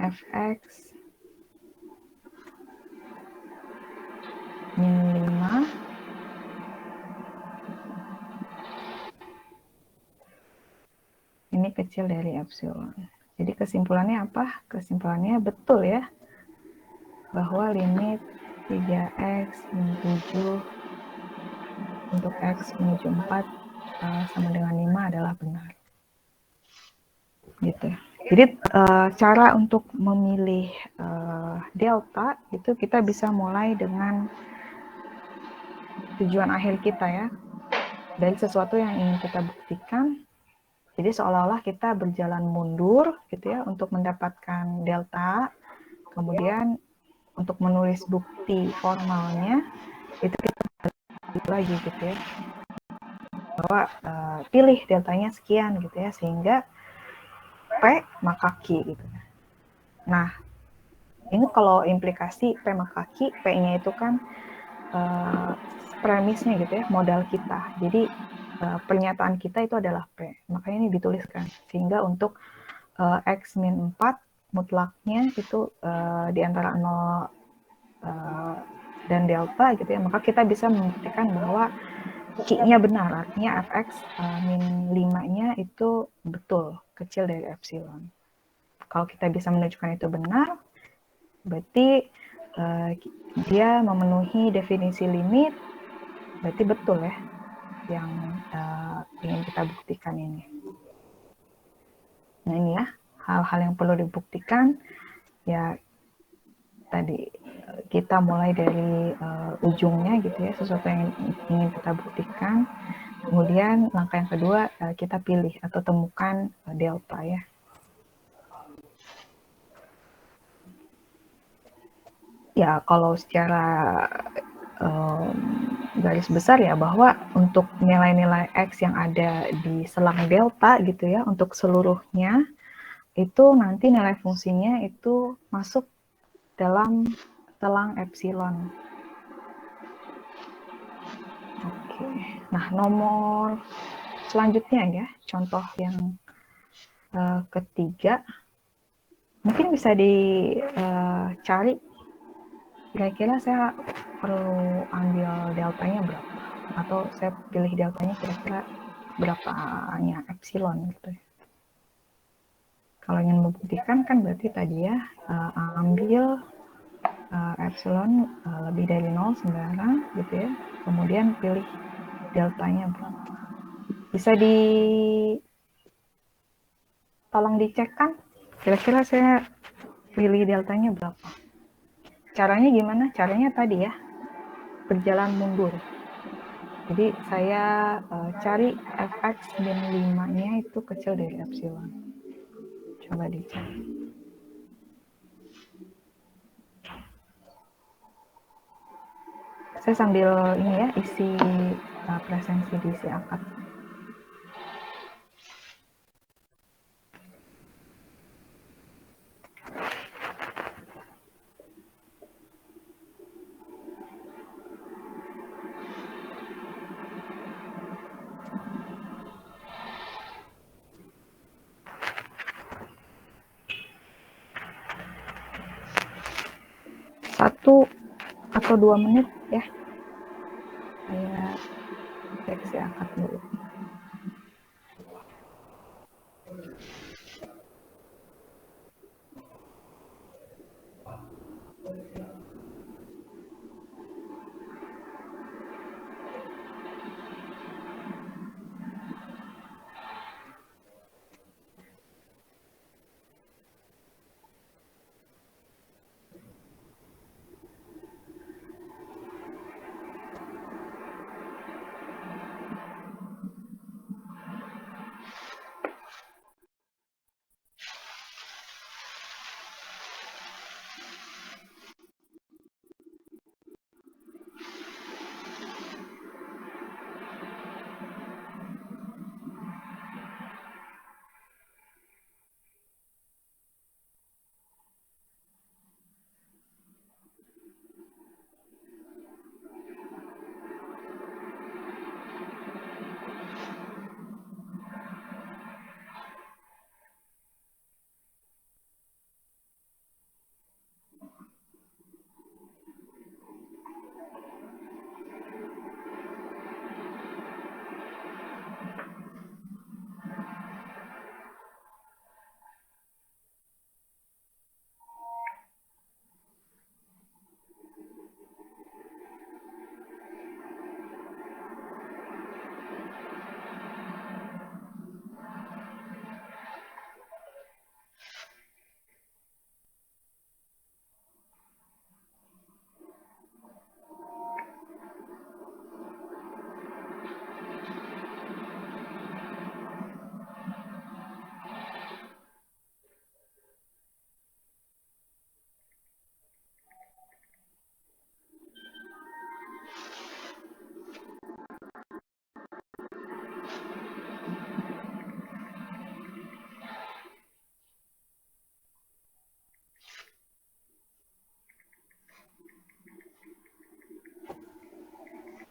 fx min 5 ini kecil dari epsilon. Jadi kesimpulannya apa? Kesimpulannya betul ya, bahwa limit 3x min 7 untuk x menuju 4 sama dengan 5 adalah benar. Gitu. Jadi cara untuk memilih delta itu kita bisa mulai dengan tujuan akhir kita ya, dari sesuatu yang ingin kita buktikan. Jadi seolah-olah kita berjalan mundur gitu ya untuk mendapatkan delta. Kemudian untuk menulis bukti formalnya itu kita balik lagi gitu ya, bahwa pilih deltanya sekian gitu ya, sehingga P maka Q gitu. Nah, ini kalau implikasi P maka Q, P-nya itu kan premisnya gitu ya, modal kita. Jadi pernyataan kita itu adalah P, makanya ini dituliskan. Sehingga untuk X min 4 mutlaknya itu di antara 0 dan delta gitu ya, maka kita bisa membuktikan bahwa Q-nya benar, artinya fx min 5-nya itu betul, kecil dari epsilon. Kalau kita bisa menunjukkan itu benar, berarti dia memenuhi definisi limit, berarti betul ya yang ingin kita buktikan ini. Nah ini ya, hal-hal yang perlu dibuktikan, ya tadi kita mulai dari ujungnya gitu ya, sesuatu yang ingin kita buktikan. Kemudian langkah yang kedua kita pilih atau temukan delta ya. Ya kalau secara garis besar ya, bahwa untuk nilai-nilai X yang ada di selang delta gitu ya, untuk seluruhnya itu nanti nilai fungsinya itu masuk dalam selang epsilon. Oke, nah nomor selanjutnya ya, contoh yang ketiga, mungkin bisa dicari. Kira-kira saya perlu ambil deltanya berapa, atau saya pilih deltanya kira-kira berapanya epsilon gitu ya. Kalau ingin membuktikan kan berarti tadi ya ambil epsilon lebih dari 0 sembarang gitu ya, kemudian pilih deltanya berapa. Bisa tolong dicek kan kira-kira saya pilih deltanya berapa. Caranya gimana? Caranya tadi ya, berjalan mundur. Jadi saya cari fx min 5-nya itu kecil dari epsilon. Coba dicek. Saya sambil ini ya, isi presensi diisi akad. Satu atau 2 menit ya, saya cek si akad dulu.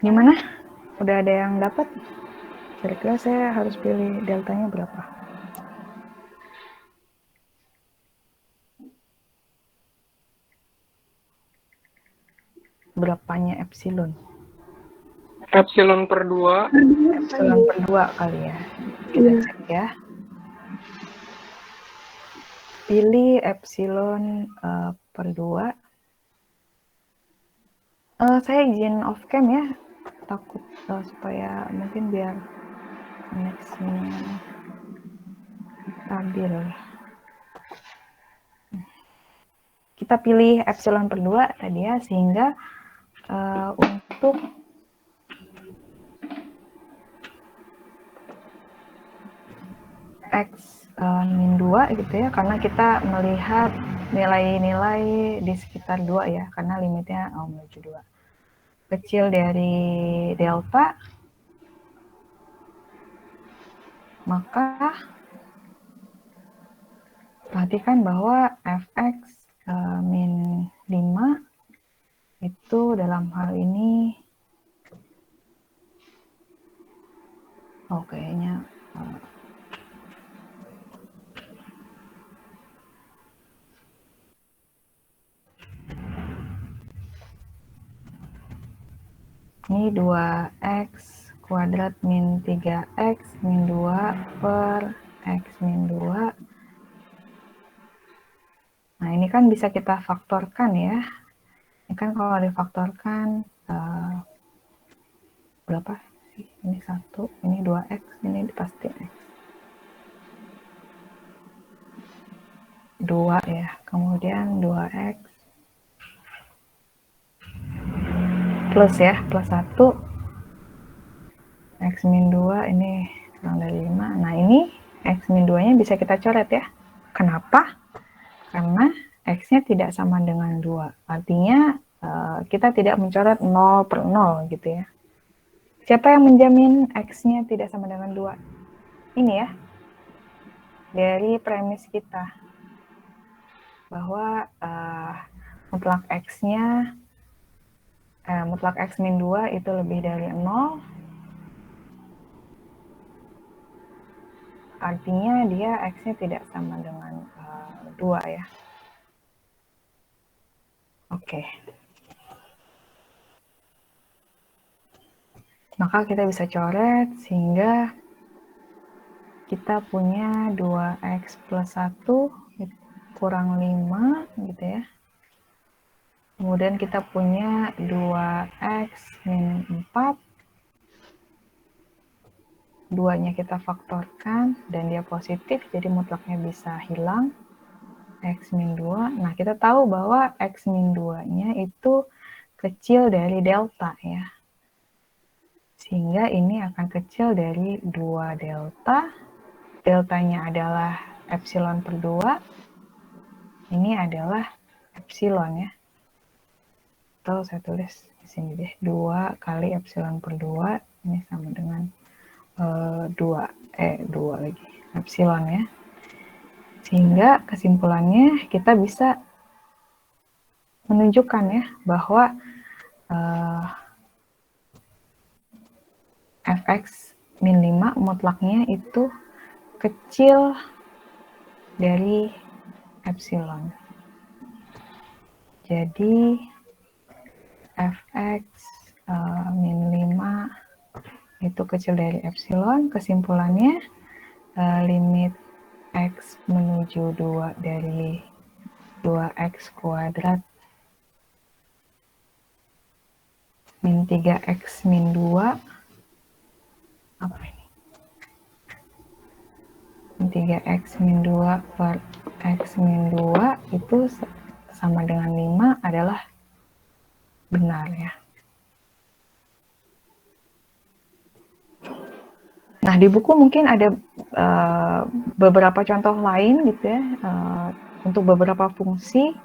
Gimana? Udah ada yang dapat? Kira-kira saya harus pilih deltanya berapa? Berapanya epsilon? Epsilon per 2. Epsilon per 2 kali ya. Kita cek ya. Pilih epsilon per 2. Saya izin off cam ya. Takut supaya mungkin biar koneksinya stabil. Kita pilih epsilon per 2 tadi ya, sehingga untuk X min 2 gitu ya, karena kita melihat nilai-nilai di sekitar 2 ya, karena limitnya menuju 2. Kecil dari delta, maka perhatikan bahwa fx min 5 itu dalam hal ini kayaknya Ini 2x kuadrat min 3x min 2 per x min 2. Nah, ini kan bisa kita faktorkan ya. Ini kan kalau difaktorkan, berapa sih? Ini 1, ini 2x, ini pasti x. 2 ya, kemudian 2x plus ya, plus 1, x min 2 ini kurang dari 5. Nah, ini x min 2-nya bisa kita coret ya. Kenapa? Karena x-nya tidak sama dengan 2. Artinya kita tidak mencoret 0 per 0 gitu ya. Siapa yang menjamin x-nya tidak sama dengan 2? Ini ya, dari premis kita. Bahwa mutlak x-nya, mutlak x min 2 itu lebih dari 0. Artinya dia x-nya tidak sama dengan 2 ya. Oke. Maka kita bisa coret sehingga kita punya 2x plus 1 kurang 5 gitu ya. Kemudian kita punya 2x min 4. 2-nya kita faktorkan dan dia positif, jadi mutlaknya bisa hilang. X min 2. Nah, kita tahu bahwa X min 2-nya itu kecil dari delta ya. Sehingga ini akan kecil dari 2 delta. Deltanya adalah epsilon per 2. Ini adalah epsilon ya. Atau saya tulis di sini deh. 2 kali epsilon per 2. Ini sama dengan 2 lagi. Epsilon ya. Sehingga kesimpulannya kita bisa menunjukkan ya bahwa fx min 5 mutlaknya itu kecil dari epsilon. Jadi fx min 5 itu kecil dari epsilon. Kesimpulannya limit x menuju 2 dari 2x kuadrat min 3x min 2 apa ini? Min 3x min 2 per x min 2 itu sama dengan 5 adalah benar ya. Nah, di buku mungkin ada beberapa contoh lain gitu ya, untuk beberapa fungsi.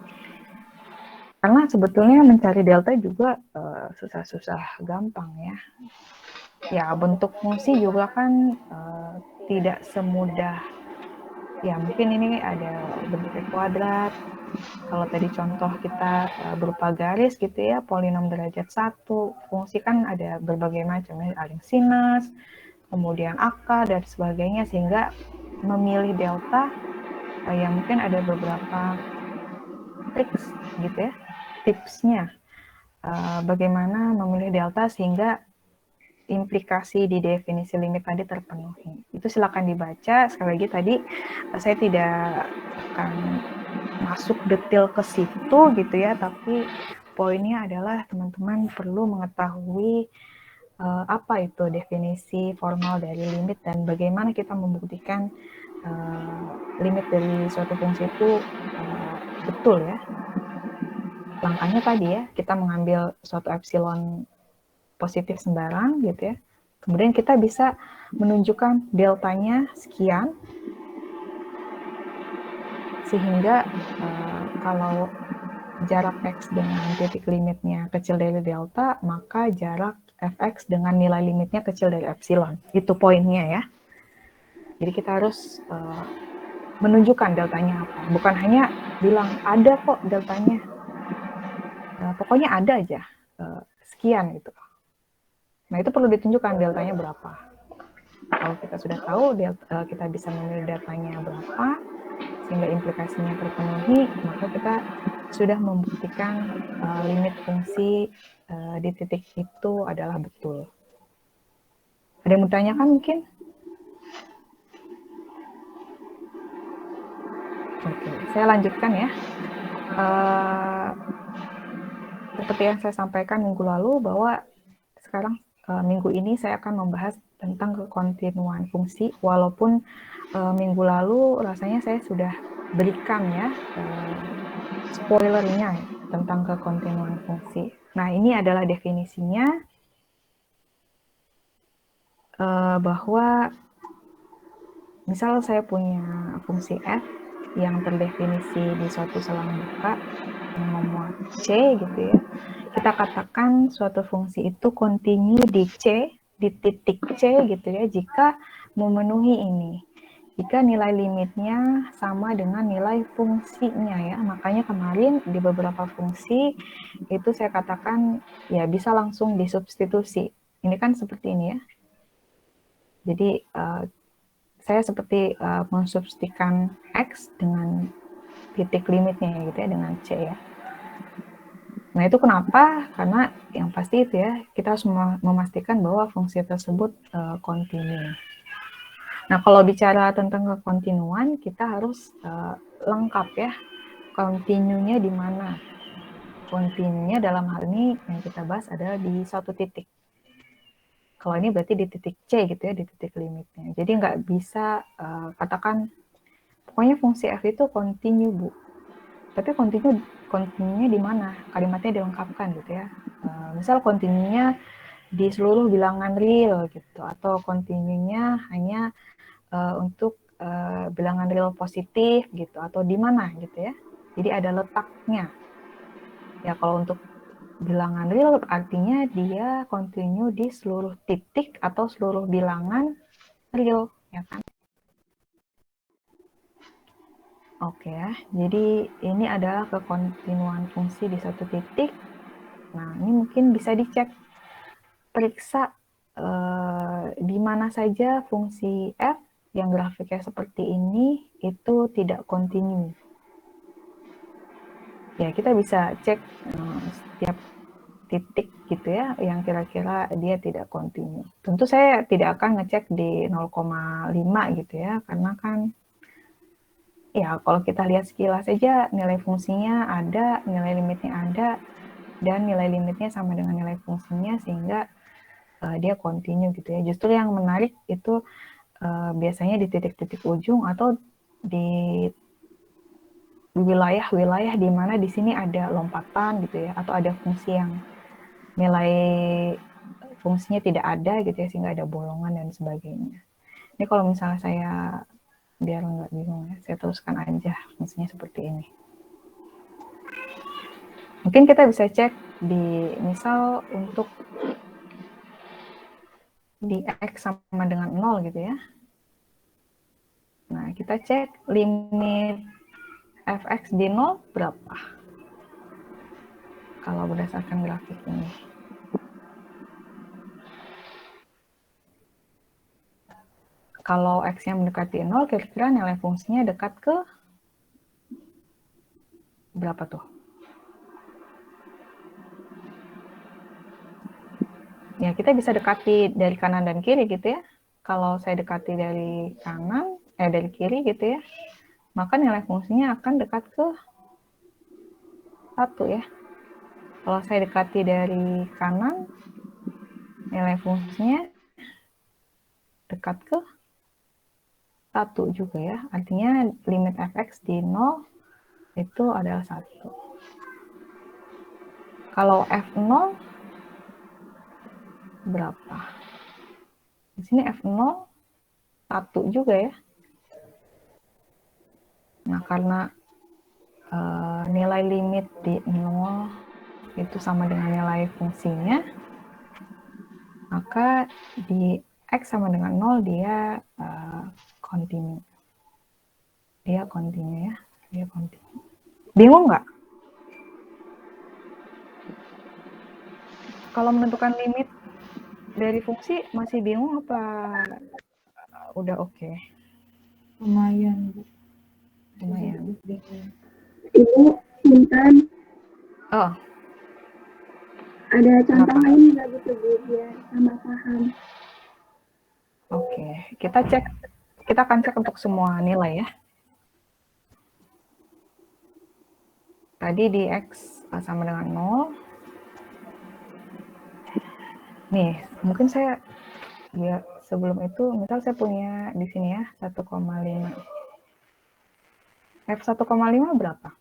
Karena sebetulnya mencari delta juga susah-susah gampang ya. Ya, bentuk fungsi juga kan tidak semudah. Ya, mungkin ini ada bentuknya kuadrat. Kalau tadi contoh kita berupa garis gitu ya, polinom derajat 1. Fungsi kan ada berbagai macam ya, ada yang sinus, kemudian akar dan sebagainya, sehingga memilih delta ya mungkin ada beberapa triks gitu ya, tipsnya bagaimana memilih delta sehingga implikasi di definisi limit tadi terpenuhi. Itu silakan dibaca. Sekali lagi tadi saya tidak akan masuk detail ke situ gitu ya, tapi poinnya adalah teman-teman perlu mengetahui apa itu definisi formal dari limit dan bagaimana kita membuktikan limit dari suatu fungsi itu betul ya. Langkahnya tadi ya, kita mengambil suatu epsilon positif sembarang gitu ya. Kemudian kita bisa menunjukkan deltanya sekian, sehingga kalau jarak x dengan titik limitnya kecil dari delta, maka jarak fx dengan nilai limitnya kecil dari epsilon. Itu poinnya ya. Jadi kita harus menunjukkan deltanya apa. Bukan hanya bilang ada kok deltanya. Pokoknya ada aja, sekian gitu. Nah, itu perlu ditunjukkan deltanya berapa. Kalau kita sudah tahu kita bisa memilih deltanya berapa, sehingga implikasinya terpenuhi, maka kita sudah membuktikan limit fungsi di titik itu adalah betul. Ada yang bertanyakan mungkin? Oke, saya lanjutkan ya. Seperti yang saya sampaikan minggu lalu, bahwa sekarang minggu ini saya akan membahas tentang kekontinuan fungsi, walaupun minggu lalu rasanya saya sudah berikan ya spoilernya tentang kekontinuan fungsi. Nah, ini adalah definisinya, bahwa misal saya punya fungsi f yang terdefinisi di suatu selang buka nomor C gitu ya. Kita katakan suatu fungsi itu kontinu di C, di titik C gitu ya, jika memenuhi ini. Jika nilai limitnya sama dengan nilai fungsinya ya. Makanya kemarin di beberapa fungsi itu saya katakan ya bisa langsung disubstitusi. Ini kan seperti ini ya. Jadi saya seperti mensubstitusikan X dengan titik limitnya gitu ya, dengan C ya. Nah itu kenapa? Karena yang pasti itu ya, kita harus memastikan bahwa fungsi tersebut kontinu. Nah kalau bicara tentang kekontinuan, kita harus lengkap ya, kontinunya di mana. Kontinunya dalam hal ini yang kita bahas adalah di suatu titik. Kalau ini berarti di titik C gitu ya, di titik limitnya. Jadi nggak bisa katakan, pokoknya fungsi f itu kontinu Bu. Tapi kontinunya di mana? Kalimatnya dilengkapkan gitu ya. Misal kontinunya di seluruh bilangan real gitu, atau kontinunya hanya untuk bilangan real positif gitu, atau di mana gitu ya. Jadi ada letaknya. Ya kalau untuk bilangan real artinya dia kontinu di seluruh titik atau seluruh bilangan real, ya kan? Oke ya, jadi ini adalah kekontinuan fungsi di satu titik. Nah, ini mungkin bisa dicek, periksa di mana saja fungsi f yang grafiknya seperti ini itu tidak kontinu. Ya, kita bisa cek setiap titik gitu ya, yang kira-kira dia tidak kontinu. Tentu saya tidak akan ngecek di 0,5 gitu ya, karena kan ya kalau kita lihat sekilas saja nilai fungsinya ada, nilai limitnya ada, dan nilai limitnya sama dengan nilai fungsinya, sehingga dia kontinu gitu ya. Justru yang menarik itu biasanya di titik-titik ujung atau di wilayah-wilayah di mana di sini ada lompatan gitu ya, atau ada fungsi yang nilai fungsinya tidak ada gitu ya, sehingga ada bolongan dan sebagainya. Ini kalau misalnya saya biar nggak bingung ya, saya teruskan aja fungsinya seperti ini. Mungkin kita bisa cek di misal untuk di X sama dengan 0 gitu ya. Nah, kita cek limit fx di 0 berapa? Kalau berdasarkan grafik ini. Kalau x-nya mendekati 0, kira-kira nilai fungsinya dekat ke berapa tuh? Ya, kita bisa dekati dari kanan dan kiri gitu ya. Kalau saya dekati dari kanan, dari kiri gitu ya, maka nilai fungsinya akan dekat ke 1 ya. Kalau saya dekati dari kanan, nilai fungsinya dekat ke 1 juga ya. Artinya limit fx di 0 itu adalah 1. Kalau f0 berapa? Di sini f0 1 juga ya. Nah, karena nilai limit di 0 itu sama dengan nilai fungsinya, maka di x sama dengan 0 dia kontinu. Dia kontinu ya. Dia kontinu. Bingung nggak? Kalau menentukan limit dari fungsi masih bingung apa udah oke? Lumayan, Bu. lumayan. Ibu, Intan, Oh, ada contoh kenapa? lain nggak gitu Bu, biar sama paham? Oke, kita akan cek untuk semua nilai ya. Tadi di X sama dengan 0. Nih, mungkin saya sebelum itu, misal saya punya di sini ya 1,5. F 1,5 berapa?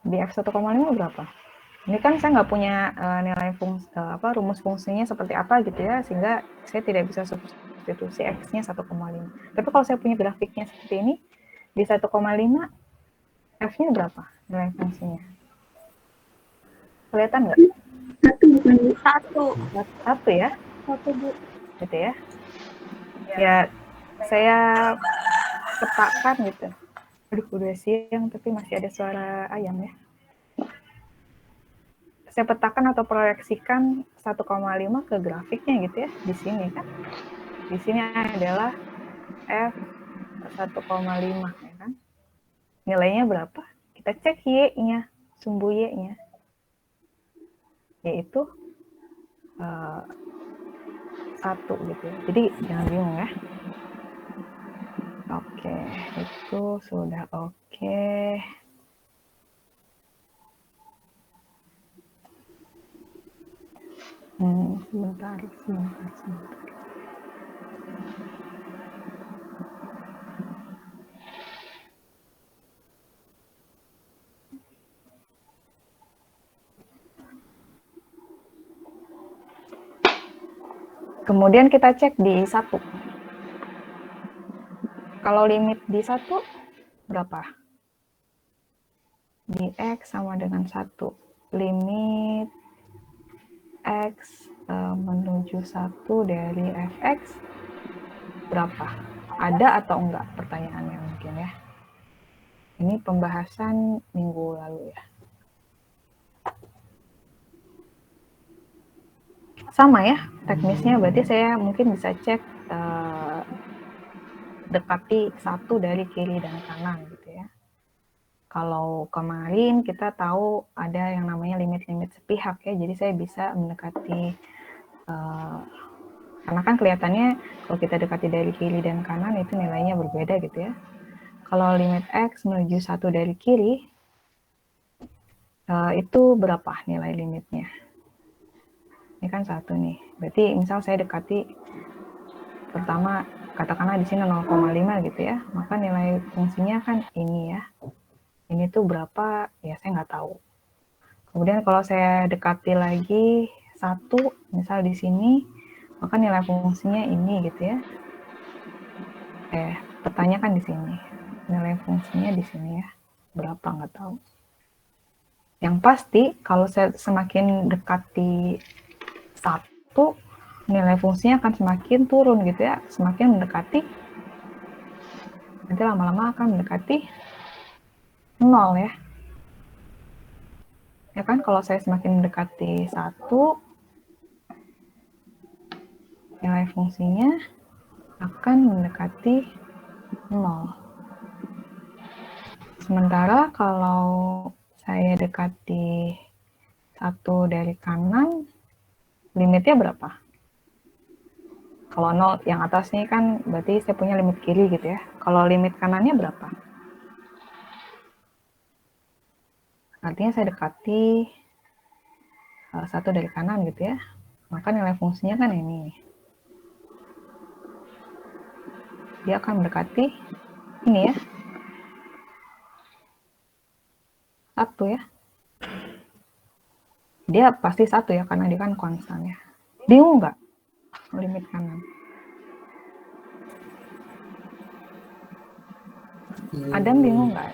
Di F 1,5 berapa? Ini kan saya nggak punya nilai rumus fungsinya seperti apa gitu ya, sehingga saya tidak bisa substitusi X-nya 1,5. Tapi kalau saya punya grafiknya seperti ini, di 1,5 F-nya berapa nilai fungsinya? Kelihatan nggak? Satu bukan Bu? Satu ya? Satu Bu. Gitu ya. Ya, saya petakan gitu. Aduh, udah siang tapi masih ada suara ayam ya. Saya petakan atau proyeksikan 1,5 ke grafiknya gitu ya, di sini kan. Di sini adalah F 1,5 ya kan. Nilainya berapa? Kita cek Y-nya, sumbu Y-nya. Yaitu 1 gitu ya. Jadi jangan bingung ya. Oke, itu sudah oke. Sebentar. Kemudian kita cek di 1. Kalau limit di 1 berapa? Di X sama dengan 1. Limit X menuju 1 dari Fx berapa? Ada atau enggak? Pertanyaannya mungkin ya. Ini pembahasan minggu lalu ya. Sama ya teknisnya, berarti saya mungkin bisa cek dekati 1 dari kiri dan kanan gitu ya. Kalau kemarin kita tahu ada yang namanya limit-limit sepihak ya, jadi saya bisa mendekati karena kan kelihatannya kalau kita dekati dari kiri dan kanan itu nilainya berbeda gitu ya. Kalau limit X menuju 1 dari kiri itu berapa nilai limitnya? Ini kan 1 nih, berarti misal saya dekati pertama katakanlah di sini 0,5 gitu ya, maka nilai fungsinya kan ini ya. Ini tuh berapa ya saya nggak tahu. Kemudian kalau saya dekati lagi 1, misal di sini, maka nilai fungsinya ini gitu ya. Pertanyaan kan di sini. Nilai fungsinya di sini ya. Berapa nggak tahu. Yang pasti kalau saya semakin dekati 1, nilai fungsinya akan semakin turun gitu ya. Semakin mendekati, nanti lama-lama akan mendekati 0 ya. Ya kan kalau saya semakin mendekati 1, nilai fungsinya akan mendekati 0. Sementara kalau saya dekati 1 dari kanan, limitnya berapa? Kalau 0 yang atas nih kan berarti saya punya limit kiri gitu ya. Kalau limit kanannya berapa? Artinya saya dekati 1 dari kanan gitu ya. Maka nilai fungsinya kan ini. Dia akan mendekati ini ya. 1 ya. Dia pasti 1 ya, karena dia kan konstan ya. Bingung nggak limit kanan? Adam bingung nggak?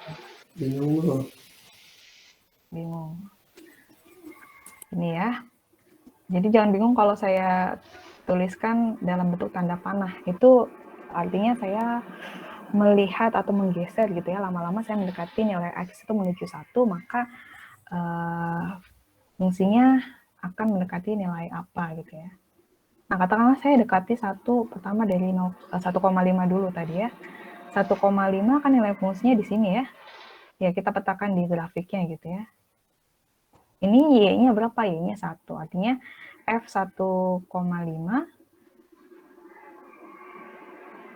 Bingung. Ini ya. Jadi jangan bingung kalau saya tuliskan dalam bentuk tanda panah. Itu artinya saya melihat atau menggeser gitu ya. Lama-lama saya mendekati nilai X itu menuju 1, maka fungsinya akan mendekati nilai apa gitu ya. Nah, katakanlah saya dekati satu pertama dari 1,5 dulu tadi ya. 1,5 kan nilai fungsinya di sini ya. Ya, kita petakan di grafiknya gitu ya. Ini Y-nya berapa? Y-nya 1. Artinya F1,5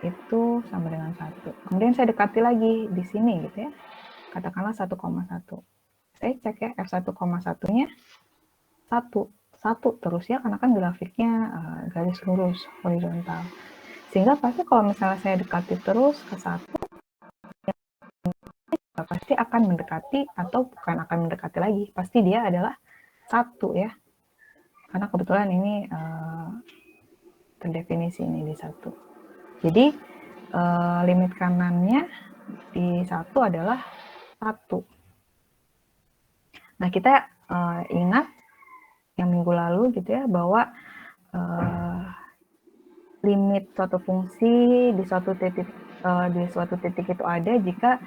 itu sama dengan 1. Kemudian saya dekati lagi di sini gitu ya. Katakanlah 1,1. Saya cek ya, F1,1-nya 1. 1 terus ya, karena kan grafiknya garis lurus, horizontal. Sehingga pasti kalau misalnya saya dekati terus ke 1, pasti akan mendekati atau bukan akan mendekati lagi. Pasti dia adalah 1 ya. Karena kebetulan ini terdefinisi ini di 1. Jadi limit kanannya di 1 adalah 1. Nah, kita ingat yang minggu lalu gitu ya, bahwa limit suatu fungsi di suatu titik itu ada jika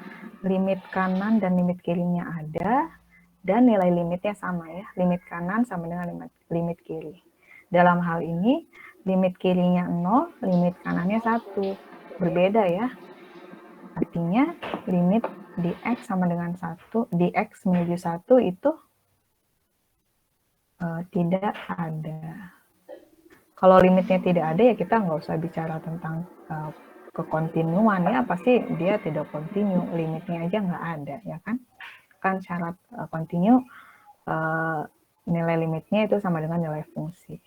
limit kanan dan limit kirinya ada dan nilai limitnya sama ya. Limit kanan sama dengan limit kiri. Dalam hal ini limit kirinya 0, limit kanannya 1. Berbeda ya. Artinya limit di X sama dengan 1, di X menuju 1 itu tidak ada. Kalau limitnya tidak ada ya kita nggak usah bicara tentang kekontinuan ya, pasti dia tidak kontinu, limitnya aja nggak ada ya kan. Kan syarat kontinu nilai limitnya itu sama dengan nilai fungsi.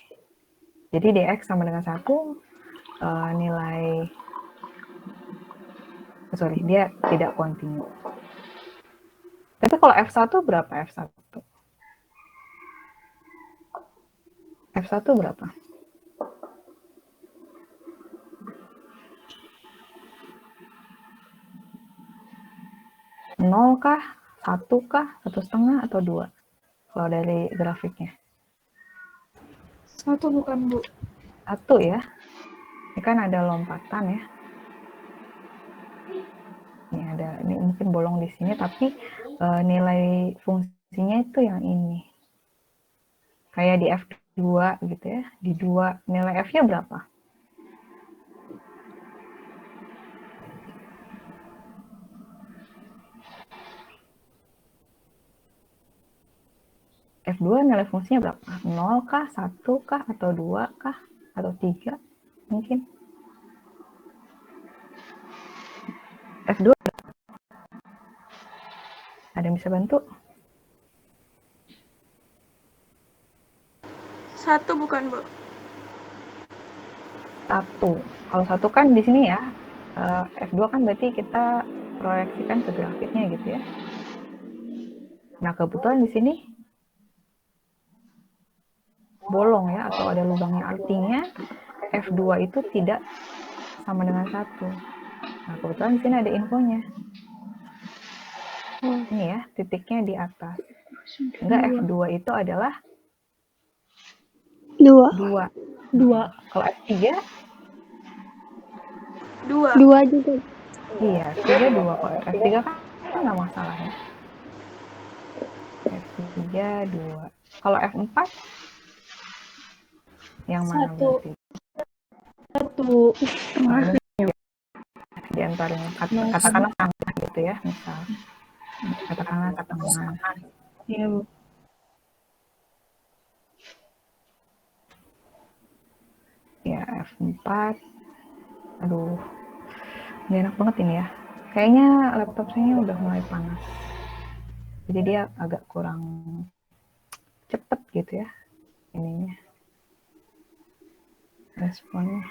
Jadi dx sama dengan 1, dia tidak kontinu. Tapi kalau F1 berapa F1? F1 berapa? Nol kah? 1 kah? 1,5 atau 2? Kalau dari grafiknya. 1 bukan, Bu? 1 ya. Ini kan ada lompatan ya. Ini mungkin bolong di sini, tapi nilai fungsinya itu yang ini. Kayak di F2 gitu ya. Di 2, nilai F-nya berapa? F2 nilai fungsinya berapa? 0 kah? 1 kah? Atau 2 kah? Atau 3 mungkin? F2 ada yang bisa bantu? 1 bukan, Bu? 1. Kalau 1 kan di sini ya. F2 kan berarti kita proyeksikan ke grafiknya gitu ya. Nah, kebetulan di sini bolong ya, atau ada lubangnya, artinya F2 itu tidak sama dengan 1. Nah, kebetulan di sini ada infonya. Ini ya, titiknya di atas. Enggak, F2 itu adalah 2. Kalau F3? 2 juga. Iya, F3 2. Kalau F3 kan nggak masalah ya. F3 2. Kalau F4? Yang mana berarti? 1. Di antaranya katakanlah tengah gitu ya, misal. Katakanlah tengah. Iya, Bu. Ya, F4. Aduh, nggak enak banget ini ya. Kayaknya laptop saya udah mulai panas. Jadi dia agak kurang cepet gitu ya ininya. Responnya.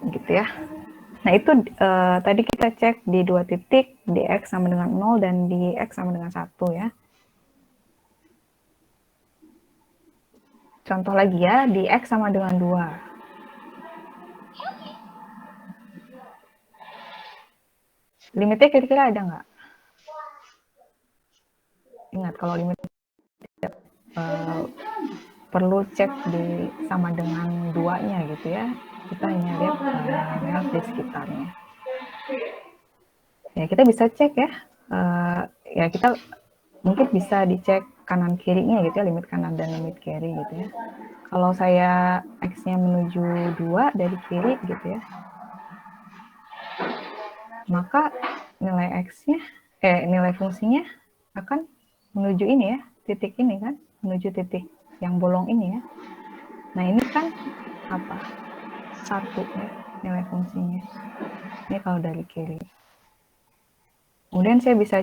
Gitu ya. Nah, itu tadi kita cek di 2 titik, di X sama dengan 0 dan di X sama dengan 1 ya. Contoh lagi ya, di X sama dengan 2. Limitnya kira-kira ada nggak? Ingat, kalau limit perlu cek di sama dengan 2-nya gitu ya. Kita hanya lihat di sekitarnya. Ya kita bisa cek ya, ya kita mungkin bisa dicek kanan kirinya gitu ya, limit kanan dan limit kiri gitu ya. Kalau saya X-nya menuju 2 dari kiri gitu ya, maka nilai X-nya, nilai fungsinya akan menuju ini ya, titik ini kan, menuju titik yang bolong ini ya. Nah ini kan apa? 1 ya, nilai fungsinya. Ini kalau dari kiri. Kemudian saya bisa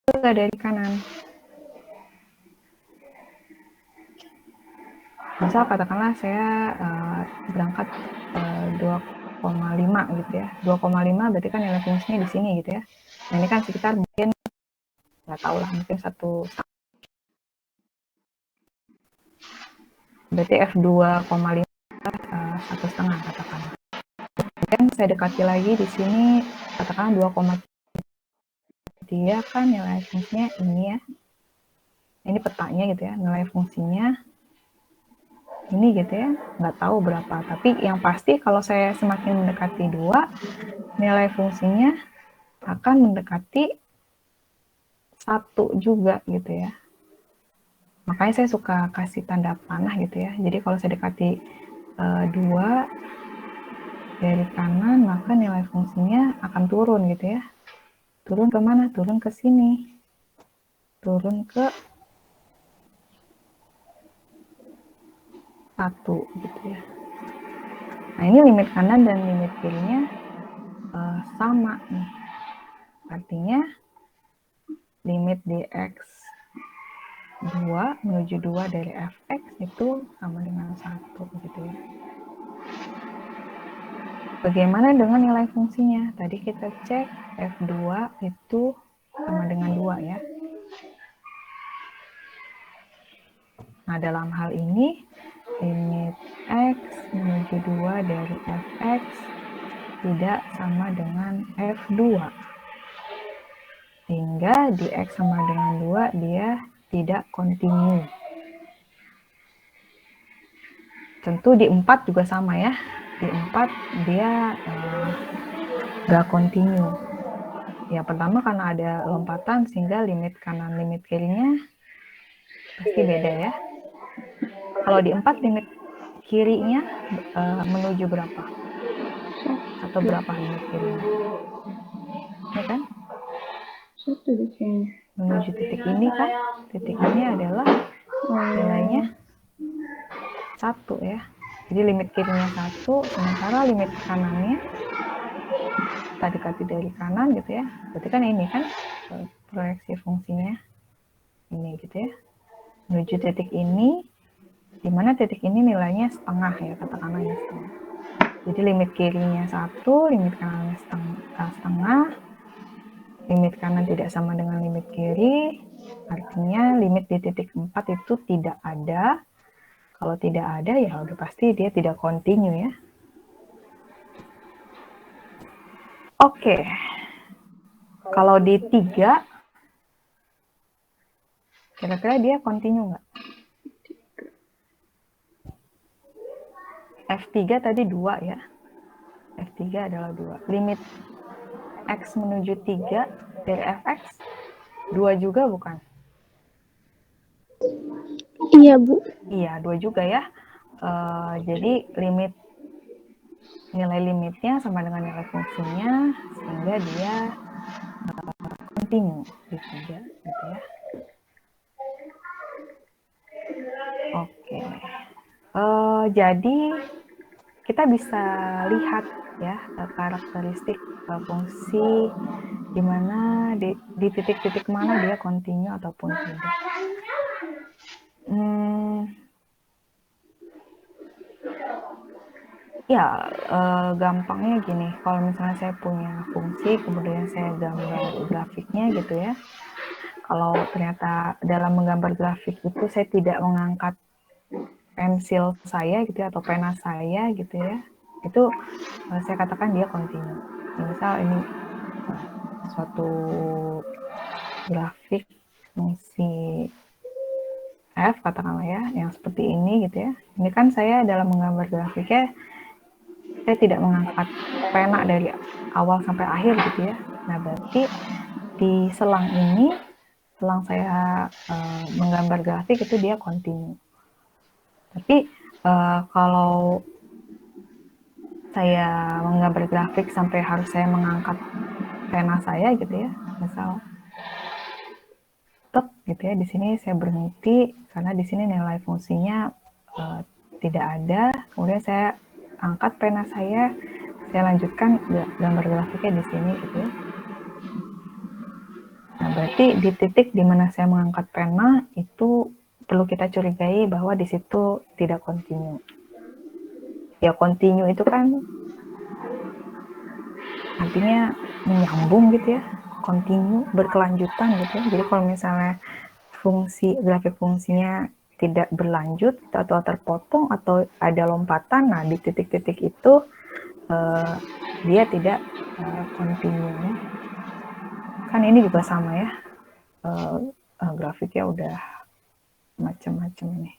juga dari kanan. Misal katakanlah saya berangkat 2,5 gitu ya. 2,5 berarti kan nilai fungsinya di sini gitu ya. Nah ini kan sekitar mungkin nggak tahu lah, mungkin 1, berarti F2,5 1,5 katakanlah. Kemudian saya dekati lagi di sini katakanlah 2,3 kan nilai fungsinya ini ya. Ini petanya gitu ya, nilai fungsinya ini gitu ya, nggak tahu berapa. Tapi yang pasti kalau saya semakin mendekati 2, nilai fungsinya akan mendekati 1 juga gitu ya. Makanya saya suka kasih tanda panah gitu ya. Jadi kalau saya dekati 2 dari kanan, maka nilai fungsinya akan turun gitu ya. Turun ke mana? Turun ke sini. Turun ke 1 gitu ya. Nah ini limit kanan dan limit kirinya sama nih. Artinya limit dx 2 menuju 2 dari fx itu sama dengan 1 gitu ya. Bagaimana dengan nilai fungsinya? Tadi kita cek f2 itu sama dengan 2 ya. Nah dalam hal ini limit x menuju 2 dari fx tidak sama dengan f2. Sehingga di x sama dengan 2 dia tidak kontinu. Tentu di 4 juga sama ya. Di 4 dia nggak kontinu. Ya pertama karena ada lompatan sehingga limit kanan limit kirinya pasti beda ya. Kalau di 4 limit kirinya menuju berapa? Atau berapa limit kirinya? Ya kan? 1 deh kayaknya. Menuju titik ini kan? Titik ini adalah nilainya 1 ya. Jadi limit kirinya 1, sementara limit kanannya kita dekati dari kanan gitu ya. Berarti kan ini kan proyeksi fungsinya ini gitu ya. Menuju titik ini, di mana titik ini nilainya setengah ya, katakanlah ya setengah. Jadi limit kirinya 1, limit kanannya setengah, limit kanan tidak sama dengan limit kiri, artinya limit di titik 4 itu tidak ada. Kalau tidak ada ya udah pasti dia tidak kontinu ya. Oke. Kalau di 3 kira-kira dia kontinu nggak? F3 tadi 2 ya. F3 adalah 2. Limit X menuju 3 dari Fx 2 juga bukan? Iya, Bu. Iya, 2 juga ya. Jadi nilai limitnya sama dengan nilai fungsinya, sehingga dia kontinu di 3 gitu ya. Oke. Jadi kita bisa lihat ya karakteristik fungsi di mana di titik-titik mana dia kontinu ataupun tidak. Ya, gampangnya gini, kalau misalnya saya punya fungsi, kemudian saya gambar grafiknya gitu ya. Kalau ternyata dalam menggambar grafik itu saya tidak mengangkat pensil saya gitu ya, atau pena saya gitu ya, itu saya katakan dia kontinu. Misal ini suatu grafik fungsi f katakanlah ya, yang seperti ini gitu ya. Ini kan saya dalam menggambar grafiknya saya tidak mengangkat pena dari awal sampai akhir gitu ya. Nah, berarti di selang ini, selang saya menggambar grafik itu dia continue. Tapi kalau saya menggambar grafik sampai harus saya mengangkat pena saya gitu ya, misal tetap gitu ya, di sini saya berhenti karena di sini nilai fungsinya tidak ada, kemudian saya angkat pena saya lanjutkan gambar grafiknya di sini gitu ya. Nah, berarti di titik di mana saya mengangkat pena itu perlu kita curigai bahwa di situ tidak continue. Ya, continue itu kan artinya menyambung gitu ya, continue, berkelanjutan gitu ya. Jadi kalau misalnya grafik fungsinya tidak berlanjut atau terpotong atau ada lompatan, nah di titik-titik itu dia tidak continue ya. Kan ini juga sama ya, grafiknya udah macam-macam ini.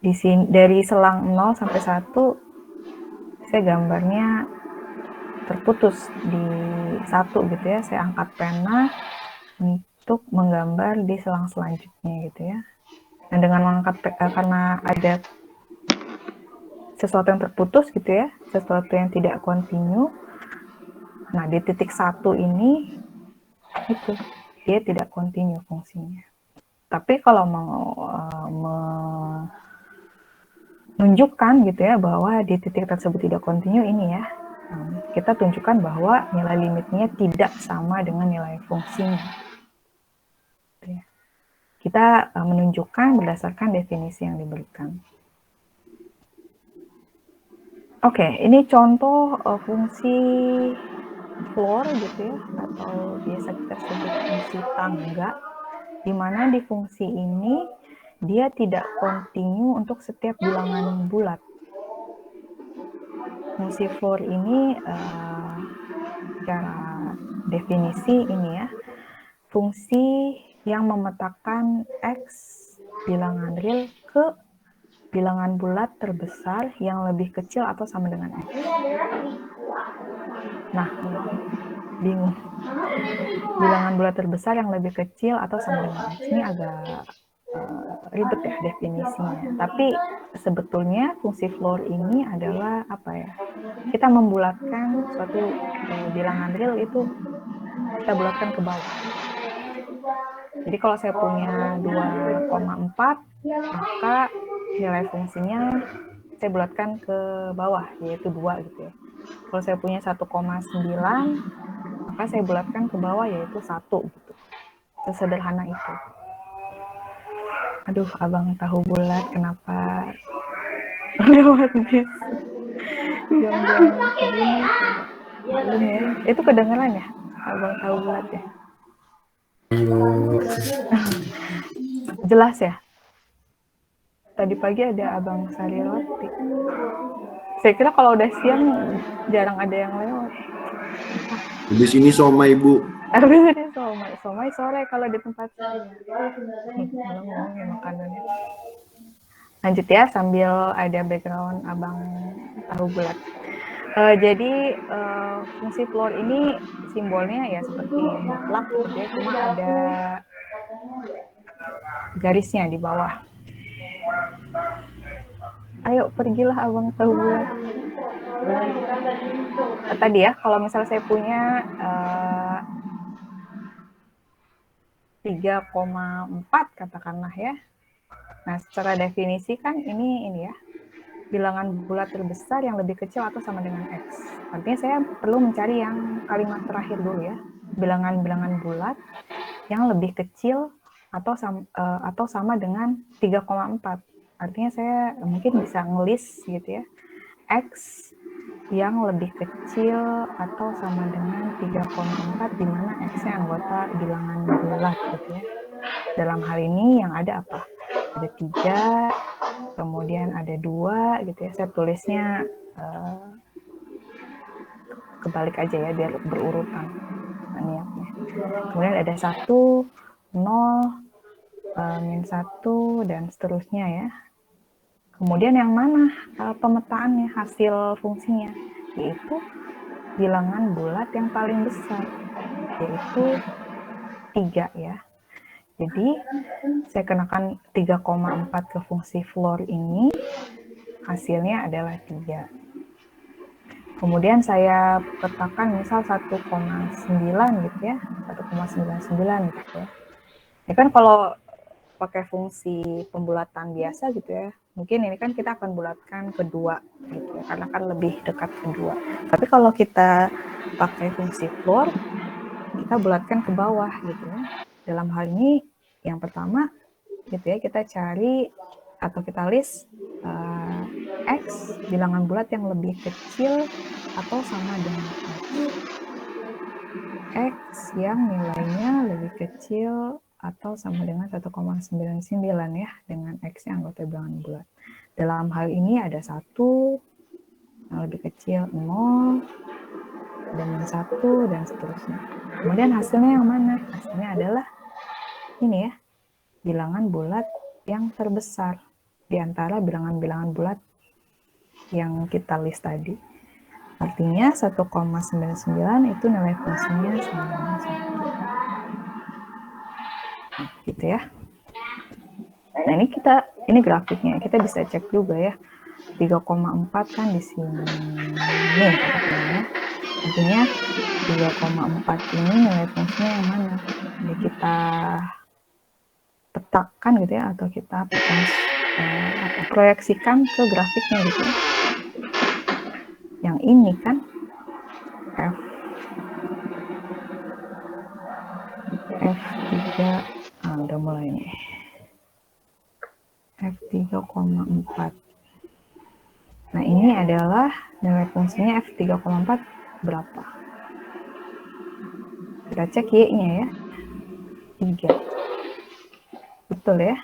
Di sini dari selang 0 sampai 1 saya gambarnya terputus di 1 gitu ya. Saya angkat pena untuk menggambar di selang selanjutnya gitu ya. Dan dengan mengangkat karena ada sesuatu yang terputus gitu ya, sesuatu yang tidak continue. Nah, di titik 1 ini itu dia tidak continue fungsinya. Tapi kalau mau menunjukkan gitu ya bahwa di titik tersebut tidak continue ini ya, kita tunjukkan bahwa nilai limitnya tidak sama dengan nilai fungsinya. Kita menunjukkan berdasarkan definisi yang diberikan. Oke, ini contoh fungsi floor gitu ya, atau biasa kita sebut fungsi tangga, di mana di fungsi ini dia tidak continue untuk setiap bilangan bulat. Fungsi floor ini secara definisi ini ya, fungsi yang memetakan X bilangan real ke bilangan bulat terbesar yang lebih kecil atau sama dengan X. Nah, bingung. Bilangan bulat terbesar yang lebih kecil atau sama dengan X ini agak ribet ya definisinya. Tapi sebetulnya fungsi floor ini adalah apa ya? Kita membulatkan suatu bilangan real itu kita bulatkan ke bawah. Jadi kalau saya punya 2,4, maka nilai fungsinya saya bulatkan ke bawah, yaitu 2 gitu ya. Kalau saya punya 1,9, maka saya bulatkan ke bawah, yaitu 1 gitu. Sesederhana itu. Aduh, abang tahu bulat kenapa lewat bis jam-jam segini. Belum ya? Itu kedengeran ya? Abang tahu bulat ya? Jelas ya? Tadi pagi ada abang sari roti. Saya kira kalau udah siang jarang ada yang lewat. Habis ini somai, Bu. Habis ini somai sore kalau di tempat saya. Belum ngomongin makanannya. Lanjut ya, sambil ada background abang tahu bulat. Jadi fungsi floor ini simbolnya ya seperti mutlak, dia cuma ada garisnya di bawah. Ayo pergilah abang tahu bulat. Tadi ya, kalau misalnya saya punya 3,4 katakanlah ya. Nah, secara definisi kan ini ya, bilangan bulat terbesar yang lebih kecil atau sama dengan X. Artinya saya perlu mencari yang kalimat terakhir dulu ya, bilangan-bilangan bulat yang lebih kecil atau sama dengan 3,4. Artinya saya mungkin bisa ngelis gitu ya, X yang lebih kecil atau sama dengan 3,4 di mana X-nya anggota bilangan bulat gitu ya. Dalam hal ini yang ada apa? Ada 3, kemudian ada 2 gitu ya. Saya tulisnya kebalik aja ya biar berurutan niatnya. Kemudian ada 1, 0, min 1 dan seterusnya ya. Kemudian yang mana pemetaannya, hasil fungsinya, yaitu bilangan bulat yang paling besar, yaitu 3 ya. Jadi saya kenakan 3,4 ke fungsi floor ini, hasilnya adalah 3. Kemudian saya petakan misal 1,9 gitu ya, 1,99 gitu ya. Ya kan kalau pakai fungsi pembulatan biasa gitu ya, mungkin ini kan kita akan bulatkan kedua gitu ya, karena kan lebih dekat kedua. Tapi kalau kita pakai fungsi floor, kita bulatkan ke bawah gitu ya. Dalam hal ini yang pertama gitu ya, kita cari atau kita list X bilangan bulat yang lebih kecil atau sama dengan X yang nilainya lebih kecil atau sama dengan 1,99 ya, dengan X yang anggota bilangan bulat. Dalam hal ini ada 1 yang lebih kecil, 0, dan 1, dan seterusnya. Kemudian hasilnya yang mana? Hasilnya adalah ini ya, bilangan bulat yang terbesar di antara bilangan-bilangan bulat yang kita list tadi. Artinya 1,99 itu nilai fungsinya sama dengan 1. Gitu ya. Nah ini grafiknya, kita bisa cek juga ya. 3,4 kan di sini. Nih katakannya. Artinya 3,4 ini nilai fungsinya yang mana? Jadi kita petakan gitu ya, atau kita proyeksikan ke grafiknya gitu ya. Yang ini kan F3, udah mulai nih. F3,4. Nah ini adalah nilai fungsinya F3,4 berapa? Kita cek Y-nya ya, 3. Betul ya,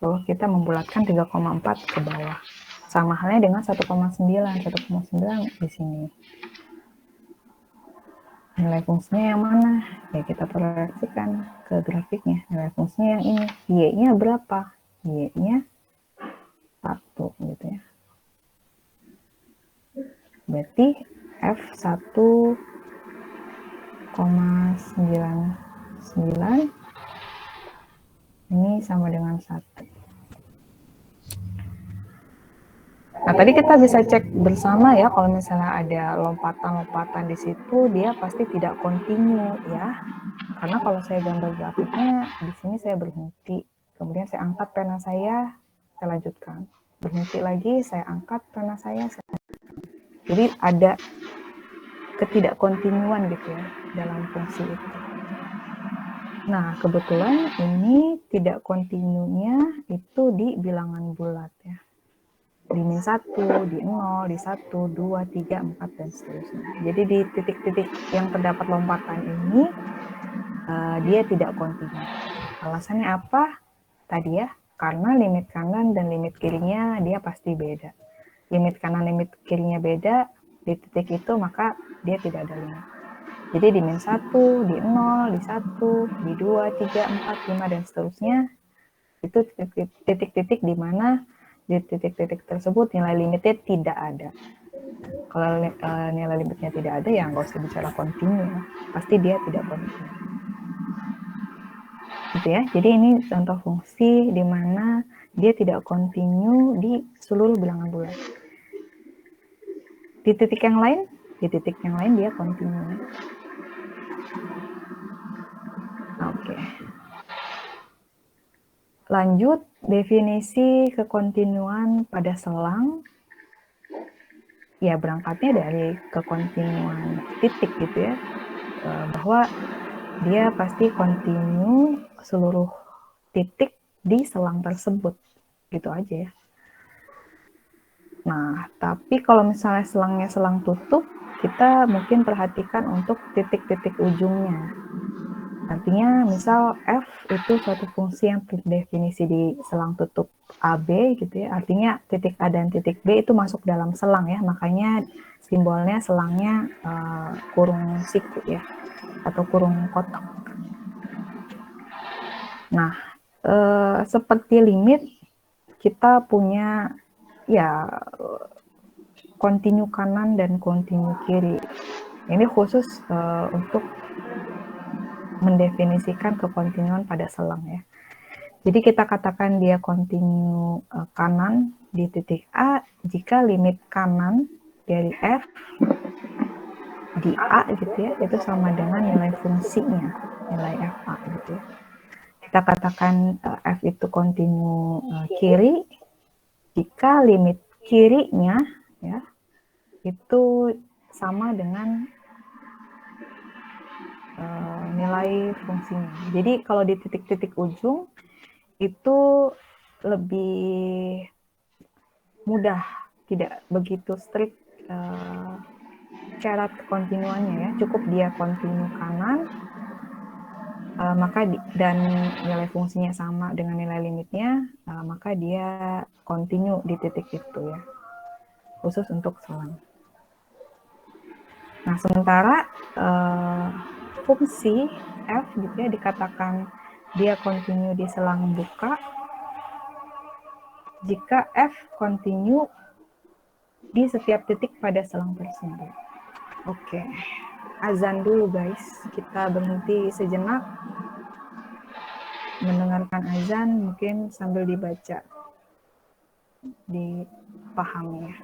bahwa kita membulatkan 3,4 ke bawah. Sama halnya dengan 1,9 di sini. Nilai fungsinya yang mana? Ya kita proyeksikan ke grafiknya. Nilai fungsinya yang ini. Y-nya berapa? Y-nya 1 gitu ya. Berarti F1,99 ini sama dengan 1. Nah, tadi kita bisa cek bersama ya, kalau misalnya ada lompatan-lompatan di situ, dia pasti tidak kontinu ya. Karena kalau saya gambar grafiknya, di sini saya berhenti. Kemudian saya angkat pena saya lanjutkan. Berhenti lagi, saya angkat pena saya lanjutkan. Jadi ada ketidakkontinuan gitu ya, dalam fungsi itu. Nah, kebetulan ini tidak kontinunya itu di bilangan bulat ya. Di min 1, di 0, di 1, 2, 3, 4, dan seterusnya. Jadi di titik-titik yang terdapat lompatan ini, dia tidak kontinu. Alasannya apa? Tadi ya, karena limit kanan dan limit kirinya dia pasti beda. Limit kanan, limit kirinya beda, di titik itu maka dia tidak ada limit. Jadi di min 1, di 0, di 1, di 2, 3, 4, 5, dan seterusnya, itu titik-titik di mana di titik-titik tersebut nilai limitnya tidak ada. Kalau nilai limitnya tidak ada, ya nggak usah bicara kontinu ya. Pasti dia tidak kontinu. Gitu ya. Jadi ini contoh fungsi di mana dia tidak kontinu di seluruh bilangan bulat. Di titik yang lain dia kontinu. Oke. Lanjut, definisi kekontinuan pada selang. Ya, berangkatnya dari kekontinuan titik gitu ya. Bahwa dia pasti kontinu seluruh titik di selang tersebut. Gitu aja ya. Nah, tapi kalau misalnya selangnya selang tutup, kita mungkin perhatikan untuk titik-titik ujungnya. Artinya, misal F itu suatu fungsi yang terdefinisi di selang tutup AB gitu ya. Artinya titik A dan titik B itu masuk dalam selang ya. Makanya simbolnya selangnya kurung siku ya, atau kurung kotak. Nah, seperti limit, kita punya ya kontinu kanan dan kontinu kiri. Ini khusus untuk mendefinisikan kekontinuan pada selang ya. Jadi kita katakan dia kontinu kanan di titik A jika limit kanan dari f di A gitu ya, itu sama dengan nilai fungsinya, nilai fa gitu ya. Kita katakan f itu kontinu kiri jika limit kirinya ya itu sama dengan nilai fungsinya. Jadi kalau di titik-titik ujung itu lebih mudah, tidak begitu strict syarat kontinuannya ya. Cukup dia kontinu kanan, maka dan nilai fungsinya sama dengan nilai limitnya, maka dia kontinu di titik itu ya. Khusus untuk selang. Nah, sementara fungsi f gitu ya dikatakan dia kontinu di selang buka jika f kontinu di setiap titik pada selang tersebut. Oke, azan dulu guys. Kita berhenti sejenak mendengarkan azan, mungkin sambil dibaca, dipahami ya.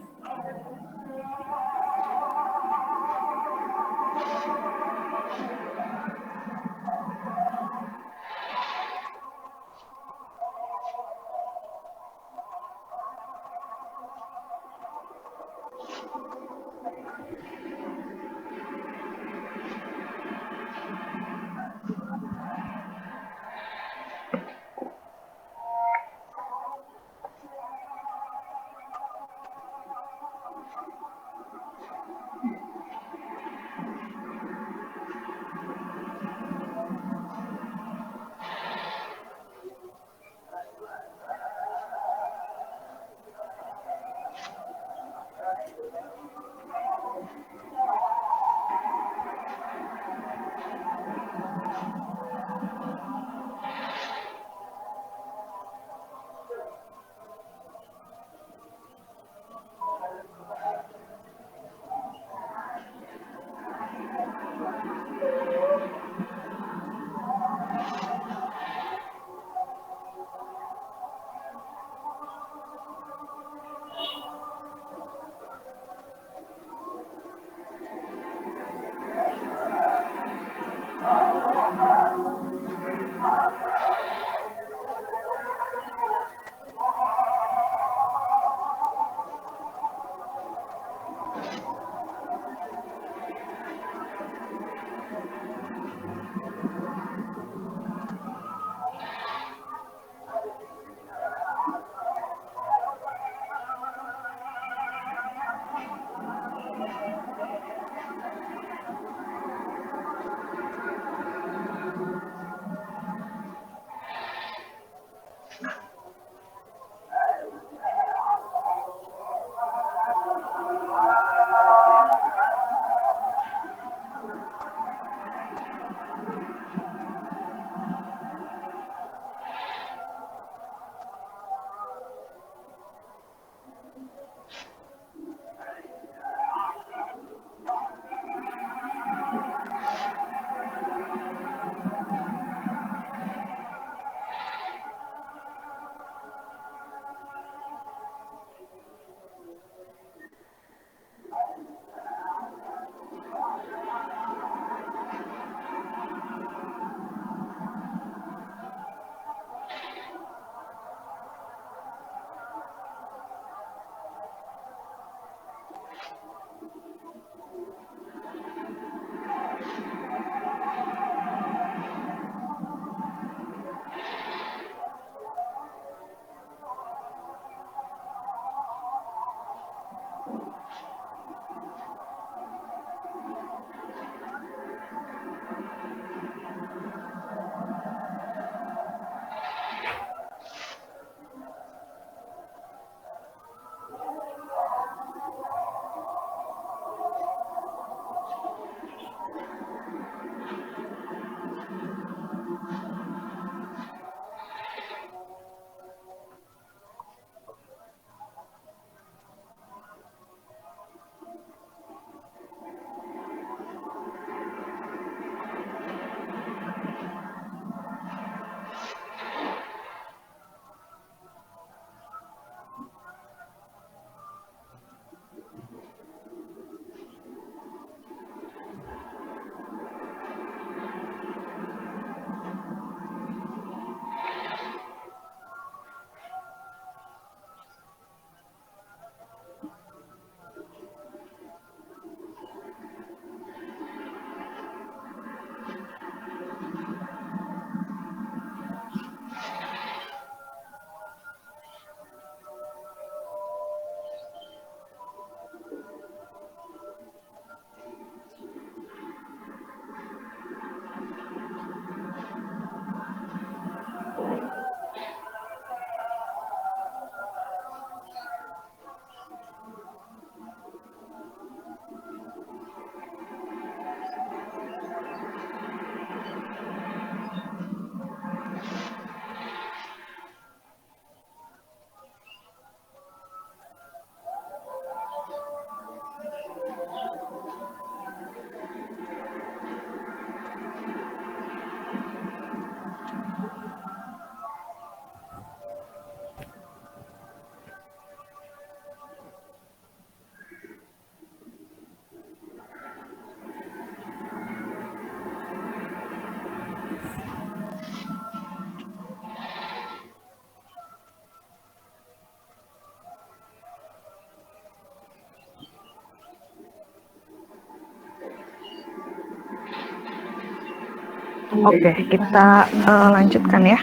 Oke, kita lanjutkan ya.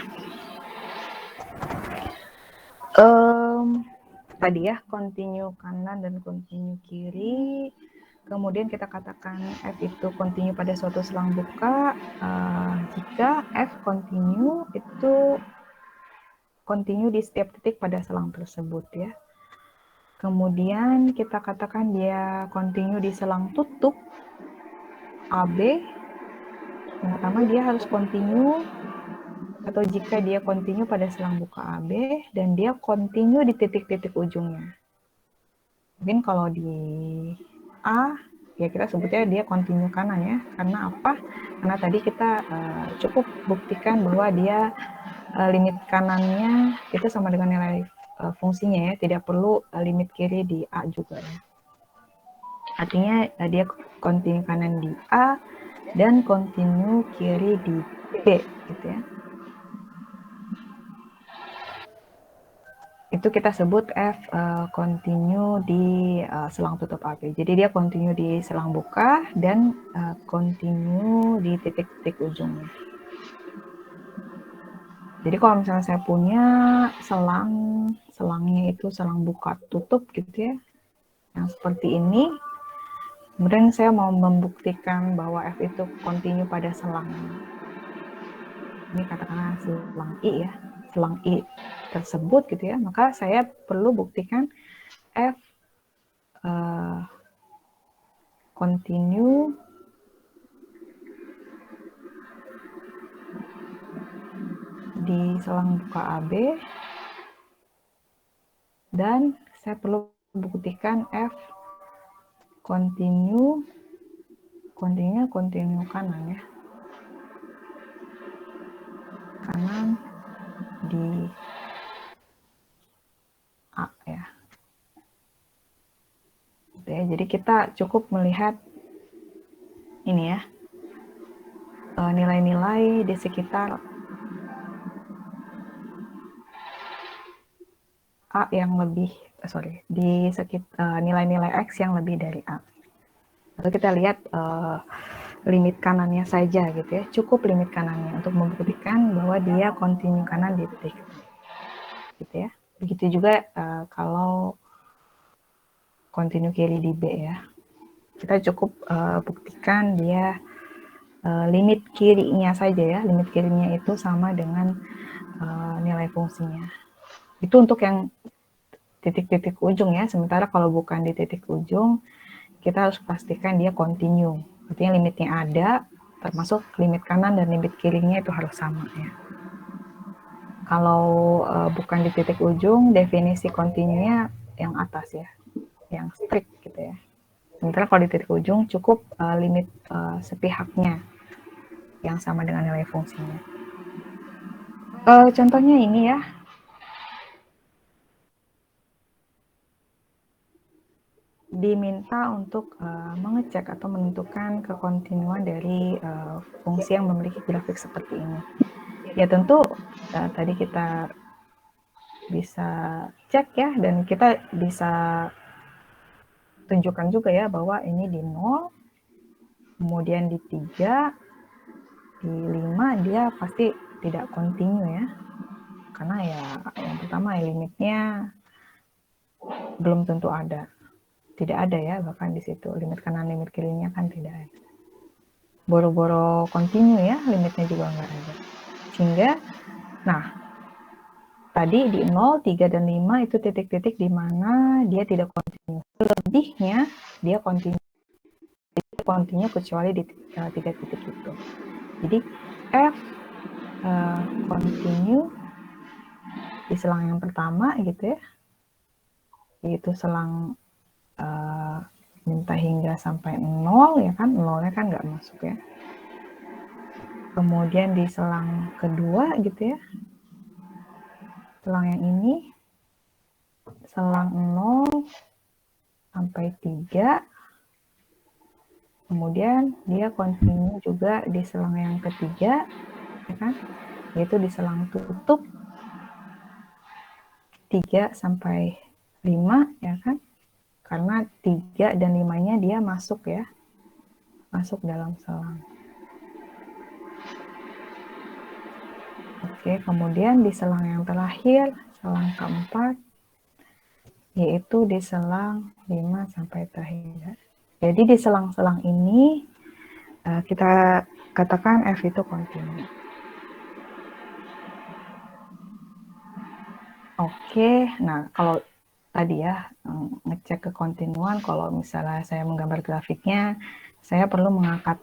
Tadi ya, continue kanan dan continue kiri. Kemudian kita katakan F itu continue pada suatu selang buka. Jika F continue itu continue di setiap titik pada selang tersebut ya. Kemudian kita katakan dia continue di selang tutup AB. Yang pertama dia harus continue, atau jika dia continue pada selang buka AB dan dia continue di titik-titik ujungnya. Mungkin kalau di A, ya kita sebutnya dia continue kanan ya. Karena apa? Karena tadi kita cukup buktikan bahwa dia limit kanannya itu sama dengan nilai fungsinya ya. Tidak perlu limit kiri di A juga ya. Artinya dia continue kanan di A dan continue kiri di B gitu ya. Itu kita sebut F continue di selang tutup AB. Jadi dia continue di selang buka dan continue di titik-titik ujungnya. Jadi kalau misalnya saya punya selangnya itu selang buka tutup gitu ya, yang seperti ini, kemudian saya mau membuktikan bahwa F itu continue pada selang, ini katakanlah selang I ya, selang I tersebut gitu ya, maka saya perlu buktikan F continue di selang buka AB dan saya perlu buktikan F continue kanan ya, kanan di A ya. Jadi kita cukup melihat ini ya, nilai-nilai di sekitar A yang lebih, di sekitar nilai-nilai X yang lebih dari A. Lalu kita lihat limit kanannya saja gitu ya, cukup limit kanannya untuk membuktikan bahwa dia continue kanan di titik gitu ya. Begitu juga kalau continue kiri di B ya. Kita cukup buktikan dia limit kirinya saja ya, limit kirinya itu sama dengan nilai fungsinya. Itu untuk yang titik-titik ujung ya, sementara kalau bukan di titik ujung, kita harus pastikan dia continue. Artinya limitnya ada, termasuk limit kanan dan limit kirinya itu harus sama ya. Kalau bukan di titik ujung, definisi continue-nya yang atas ya, yang strict gitu ya. Sementara kalau di titik ujung cukup limit sepihaknya yang sama dengan nilai fungsinya. Contohnya ini ya. Diminta untuk mengecek atau menentukan kekontinuan dari fungsi yang memiliki grafik seperti ini. Ya tentu tadi kita bisa cek ya, dan kita bisa tunjukkan juga ya bahwa ini di 0, kemudian di 3, di 5 dia pasti tidak kontinu ya. Karena ya yang pertama ya, limitnya belum tentu ada. Tidak ada ya, bahkan di situ limit kanan limit kirinya kan tidak ada. Boro-boro kontinu ya, limitnya juga nggak ada. Sehingga, nah, tadi di 0, 3, dan 5 itu titik-titik di mana dia tidak kontinu. Selebihnya dia kontinu kecuali di 3 titik itu. Jadi F continue di selang yang pertama gitu ya, yaitu selang minta hingga sampai 0 ya kan, 0-nya kan nggak masuk ya. Kemudian di selang kedua gitu ya, selang yang ini, selang 0 sampai 3, kemudian dia continue juga di selang yang ketiga, ya kan, yaitu di selang tutup 3 sampai 5, ya kan, karena 3 dan 5-nya dia masuk ya, masuk dalam selang. Oke, kemudian di selang yang terakhir, selang keempat, yaitu di selang 5 sampai terakhir. Jadi di selang-selang ini kita katakan F itu kontinu. Oke, nah kalau tadi ya ngecek kekontinuan, kalau misalnya saya menggambar grafiknya, saya perlu mengangkat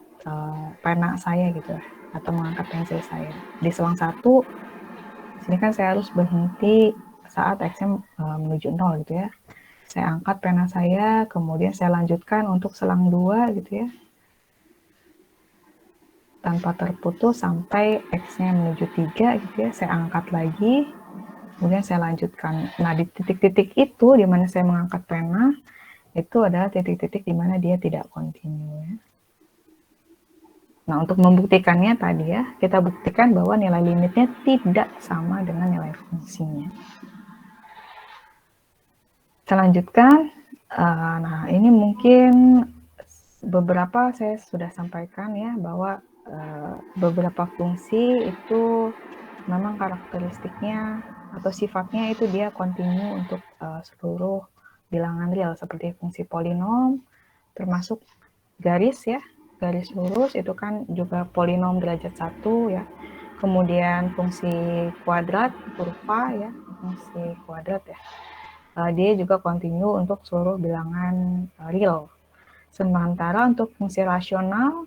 pena saya gitu atau mengangkat pensil saya. Di selang 1, sini kan saya harus berhenti saat X-nya menuju 0 gitu ya. Saya angkat pena saya, kemudian saya lanjutkan untuk selang 2 gitu ya. Tanpa terputus sampai X-nya menuju 3 gitu ya. Saya angkat lagi, kemudian saya lanjutkan. Nah, di titik-titik itu di mana saya mengangkat pena, itu adalah titik-titik di mana dia tidak kontinu ya. Nah, untuk membuktikannya tadi ya, kita buktikan bahwa nilai limitnya tidak sama dengan nilai fungsinya. Saya lanjutkan. Nah, ini mungkin beberapa saya sudah sampaikan ya, bahwa beberapa fungsi itu memang karakteristiknya atau sifatnya itu dia kontinu untuk seluruh bilangan real, seperti fungsi polinom, termasuk garis ya, garis lurus itu kan juga polinom derajat 1 ya. Kemudian fungsi kuadrat, kurva ya, fungsi kuadrat ya. Dia juga kontinu untuk seluruh bilangan real. Sementara untuk fungsi rasional,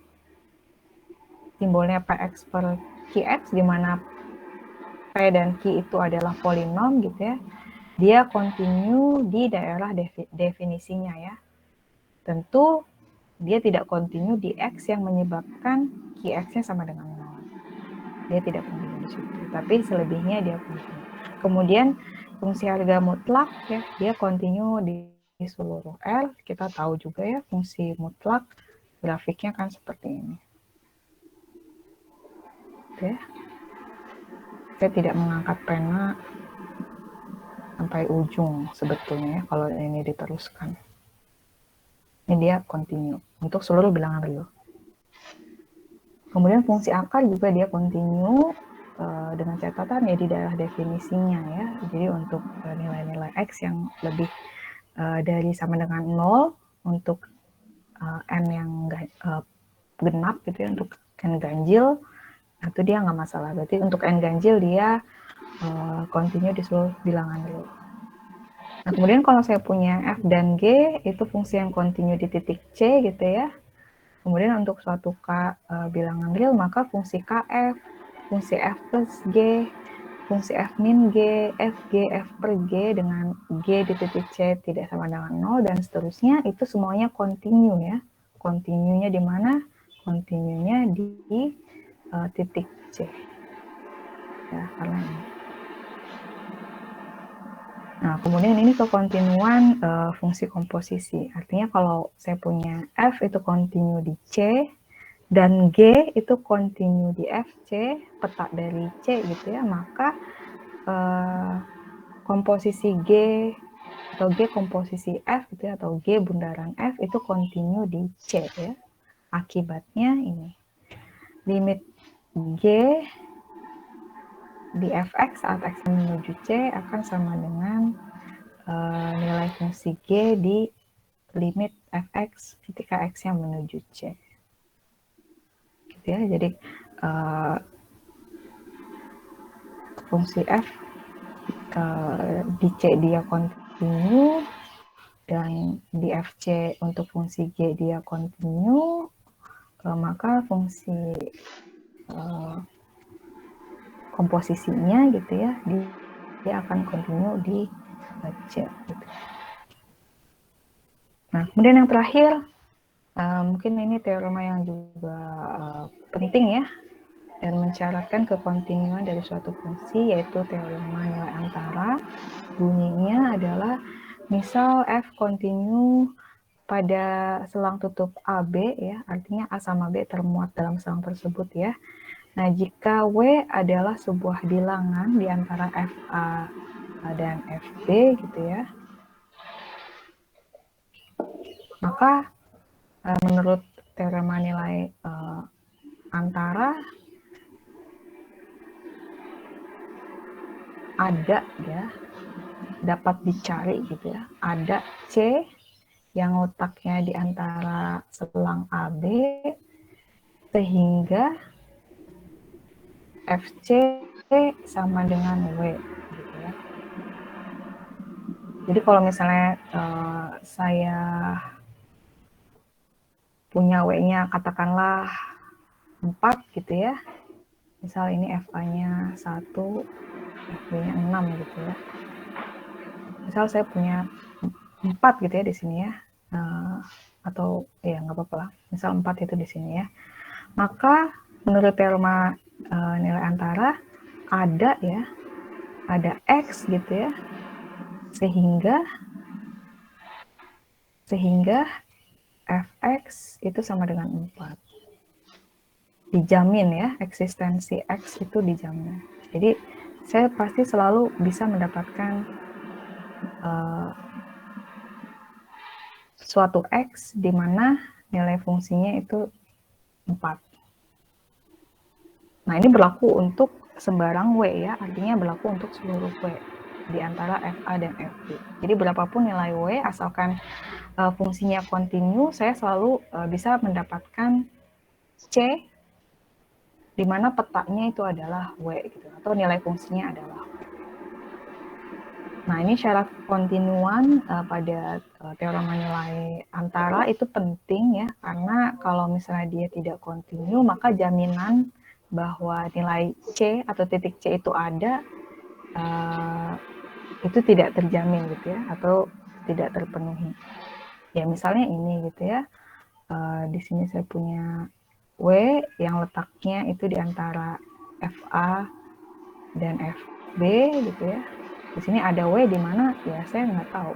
simbolnya Px per Qx, di mana P dan Q itu adalah polinom gitu ya. Dia kontinu di daerah definisinya ya. Tentu dia tidak kontinu di X yang menyebabkan Qx-nya sama dengan 0. Dia tidak kontinu di situ. Tapi selebihnya dia kontinu. Kemudian fungsi harga mutlak ya, dia kontinu di seluruh R. Kita tahu juga ya fungsi mutlak grafiknya kan seperti ini. Oke. Saya tidak mengangkat pena sampai ujung sebetulnya ya, kalau ini diteruskan. Ini dia kontinu untuk seluruh bilangan real. Kemudian fungsi akar juga dia kontinu dengan catatan ya di daerah definisinya ya. Jadi untuk nilai-nilai X yang lebih dari sama dengan 0, untuk N yang genap gitu ya, untuk N ganjil, itu dia nggak masalah. Berarti untuk N ganjil dia kontinu di seluruh bilangan real. Nah, kemudian kalau saya punya F dan G, itu fungsi yang kontinu di titik C gitu ya. Kemudian untuk suatu bilangan real, maka fungsi KF, fungsi F plus G, fungsi F min G, FG, F per G dengan G di titik C tidak sama dengan 0, dan seterusnya, itu semuanya kontinu ya. Kontinunya di mana? Kontinunya di titik C. Ya, karena ini. Nah, kemudian ini kekontinuan fungsi komposisi. Artinya kalau saya punya F itu kontinu di C, dan G itu kontinu di FC, peta dari C gitu ya, maka komposisi G atau G komposisi F gitu ya, atau G bundaran F itu kontinu di C ya. Akibatnya ini, limit G di fx saat x menuju C akan sama dengan nilai fungsi G di limit fx ketika x yang menuju C. Gitu ya, jadi fungsi f di C dia kontinu, dan di fc untuk fungsi G dia kontinu, maka fungsi komposisinya gitu ya, dia akan kontinu di C. Gitu. Nah, kemudian yang terakhir, mungkin ini teorema yang juga penting ya, dan mensyaratkan kekontinuan dari suatu fungsi, yaitu teorema nilai antara. Bunyinya adalah, misal F kontinu pada selang tutup AB ya, artinya A sama B termuat dalam selang tersebut ya. Nah, jika W adalah sebuah bilangan di antara FA dan FB gitu ya, maka menurut teorema nilai antara, ada ya, dapat dicari gitu ya, ada C yang letaknya di antara selang AB sehingga FC sama dengan W gitu ya. Jadi kalau misalnya saya punya W-nya katakanlah 4 gitu ya. Misal ini FA-nya 1, FB-nya 6 gitu ya. Misal saya punya 4 gitu ya di sini ya. Atau ya nggak apa-apa lah. Misal 4 itu di sini ya. Maka menurut teorema nilai antara ada ya, ada X gitu ya. Sehingga Fx itu sama dengan 4. Dijamin ya, eksistensi X itu dijamin. Jadi saya pasti selalu bisa mendapatkan suatu X di mana nilai fungsinya itu 4. Nah, ini berlaku untuk sembarang W ya, artinya berlaku untuk seluruh W di antara FA dan FB. Jadi berapapun nilai W, asalkan fungsinya kontinu, saya selalu bisa mendapatkan C di mana petanya itu adalah W gitu, atau nilai fungsinya adalah W. Nah, ini syarat kontinuan pada teorema nilai antara itu penting ya, karena kalau misalnya dia tidak kontinu, maka jaminan bahwa nilai C atau titik C itu ada, itu tidak terjamin gitu ya, atau tidak terpenuhi. Ya misalnya ini gitu ya, di sini saya punya W yang letaknya itu di antara FA dan FB gitu ya. Di sini ada W di mana ya saya nggak tahu.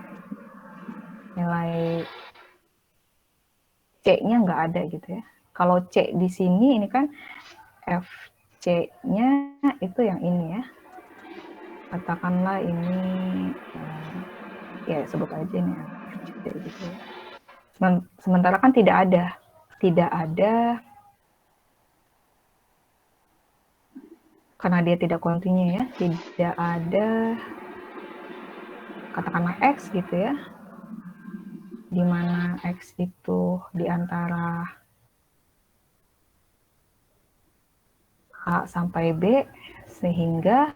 Nilai C-nya nggak ada gitu ya. Kalau C di sini ini kan FC-nya itu yang ini ya. Katakanlah ini ya sebut aja ini FC gitu ya. Sementara kan tidak ada karena dia tidak kontinu ya, tidak ada katakanlah X gitu ya, di mana X itu di antara A sampai B, sehingga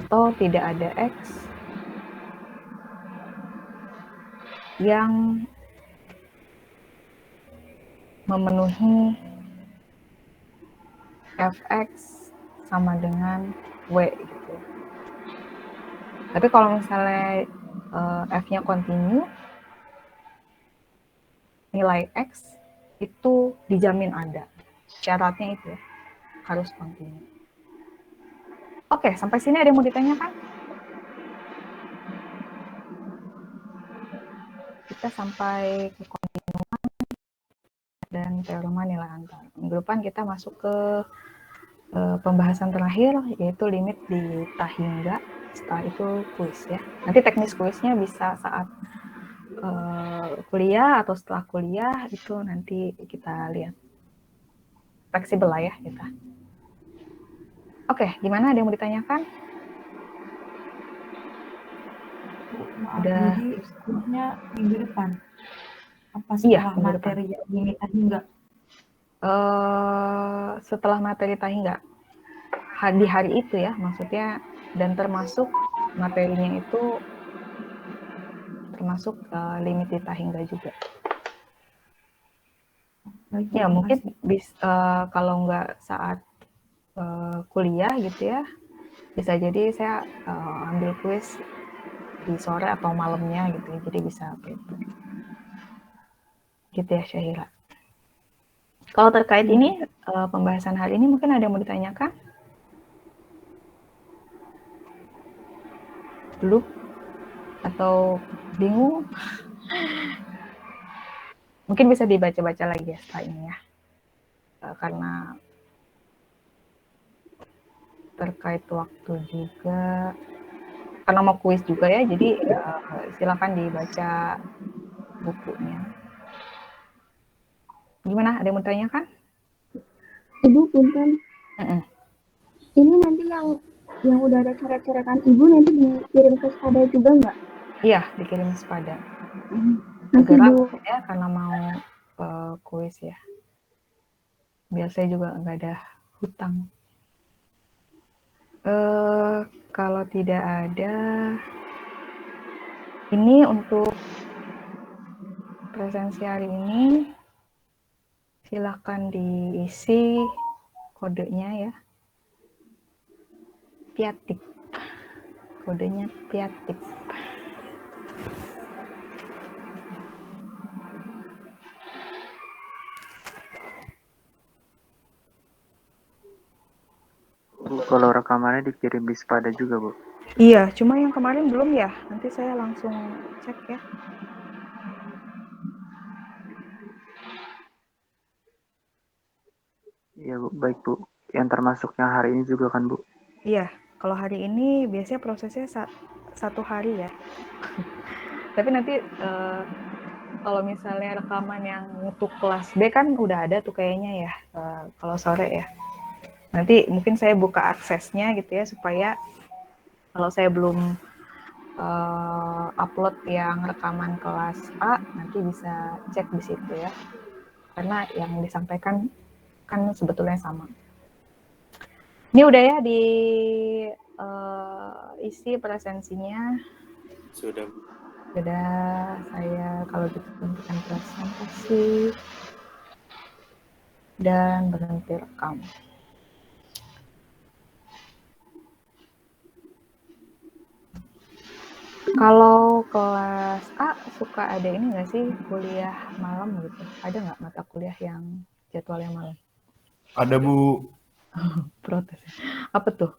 atau tidak ada X yang memenuhi Fx sama dengan W gitu. Tapi kalau misalnya F-nya kontinu, nilai X itu dijamin ada. Syaratnya itu ya, harus kontinu. Oke, sampai sini ada yang mau ditanyakan? Kita sampai ke kontinuan dan teorema nilai antara. Minggu depan kita masuk ke pembahasan terakhir, yaitu limit di tahingga. Setelah itu kuis ya. Nanti teknis kuisnya bisa saat kuliah atau setelah kuliah, itu nanti kita lihat. Fleksibel lah ya kita. Oke, gimana? Ada yang mau ditanyakan? Udah. Jadi kuisnya minggu depan. Apa setelah materi limit tahingga? Setelah materi tahingga. Di hari itu ya, maksudnya, dan termasuk materinya itu termasuk limit di tahingga juga. Ya mungkin kalau nggak saat kuliah gitu ya, bisa jadi saya ambil kuis di sore atau malamnya gitu ya, jadi bisa gitu ya Syahira. Kalau terkait ini pembahasan hari ini mungkin ada yang mau ditanyakan? Belum? Atau bingung? Mungkin bisa dibaca-baca lagi ya setelah ini ya, karena terkait waktu juga, karena mau kuis juga ya, jadi silakan dibaca bukunya. Gimana? Ada yang mau ditanyakan? Ibu, punten. Ini nanti yang yang udah ada coret-coretan Ibu nanti dikirim ke Spada juga nggak? Iya, dikirim Spada. Nanti Segera Bu, ya, karena mau kuis ya. Biar saya juga nggak ada hutang. Kalau tidak ada, ini untuk presensi hari ini, silakan diisi kodenya ya. Piatip. Kodenya Piatip. Bu, kalau rekamannya dikirim di Spada juga, Bu. Iya, cuma yang kemarin belum ya. Nanti saya langsung cek ya. Iya, Bu. Baik, Bu. Yang termasuk yang hari ini juga kan, Bu? Iya, kalau hari ini biasanya prosesnya 1 hari ya. Tapi nanti kalau misalnya rekaman yang untuk kelas B kan udah ada tuh kayaknya ya, kalau sore ya. Nanti mungkin saya buka aksesnya gitu ya, supaya kalau saya belum upload yang rekaman kelas A, nanti bisa cek di situ ya. Karena yang disampaikan kan sebetulnya sama. Ini udah ya di isi presensinya. Sudah. Sudah, saya kalau gitu hentikan presentasi dan berhenti rekam. Kalau kelas A suka ada ini nggak sih, kuliah malam gitu? Ada nggak mata kuliah yang jadwalnya malam? Ada Bu. Protes. Apa tuh?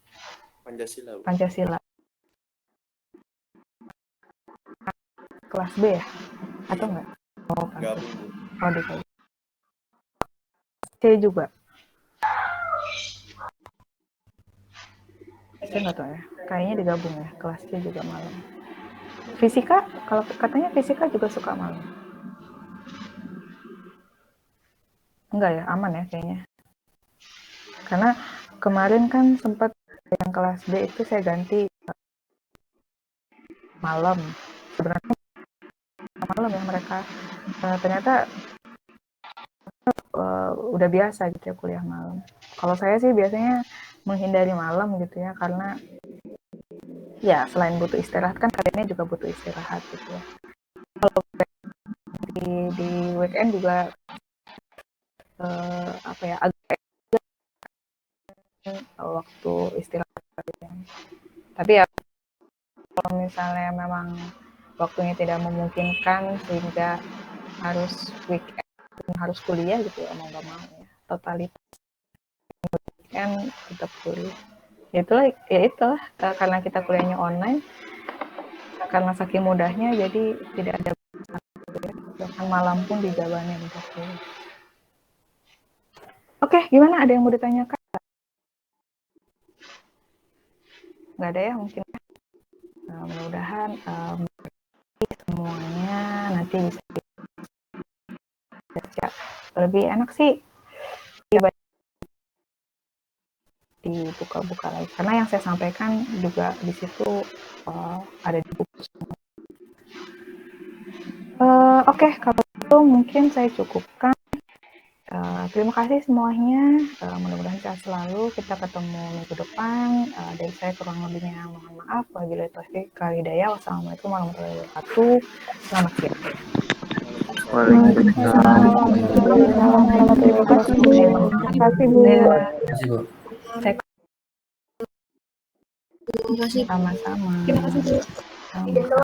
Pancasila. Bu. Pancasila. Kelas B ya? Atau enggak? Oh, Gabung Bu. Oh, DKI. C juga. Saya nggak tahu ya. Kayaknya digabung ya. Kelas C juga malam. Fisika, kalau katanya fisika juga suka malam. Enggak ya, aman ya kayaknya. Karena kemarin kan sempat yang kelas B itu saya ganti malam. Sebenarnya malam ya mereka. Ternyata udah biasa gitu ya kuliah malam. Kalau saya sih biasanya menghindari malam gitu ya, karena ya selain butuh istirahat kan kaliannya juga butuh istirahat gitu ya. Kalau di weekend juga apa ya, agak waktu istirahat gitu. Tapi ya kalau misalnya memang waktunya tidak memungkinkan sehingga harus weekend harus kuliah gitu ya, mau nggak mau ya, totalitas weekend tetap kuliah. Itulah karena kita kuliahnya online, karena saking mudahnya jadi tidak ada bahkan malam pun dijawabnya untuk kuliah. Oke, gimana, ada yang mau ditanyakan? Nggak ada ya mungkin. Mudah-mudahan semuanya nanti bisa baca lebih enak sih dibuka-buka lagi, karena yang saya sampaikan juga di situ ada di buku. Oke, kalau itu mungkin saya cukupkan. Terima kasih semuanya. Mudah-mudahan sehat selalu. Kita ketemu minggu depan. Dari saya kurang lebihnya mohon maaf. Wabillahi taufiq wal hidayah. Wassalamualaikum warahmatullahi wabarakatuh. Selamat siang. Waalaikumsalam. Terima kasih Bu. Terima kasih. Sama-sama. Terima kasih Bu. Sama-sama.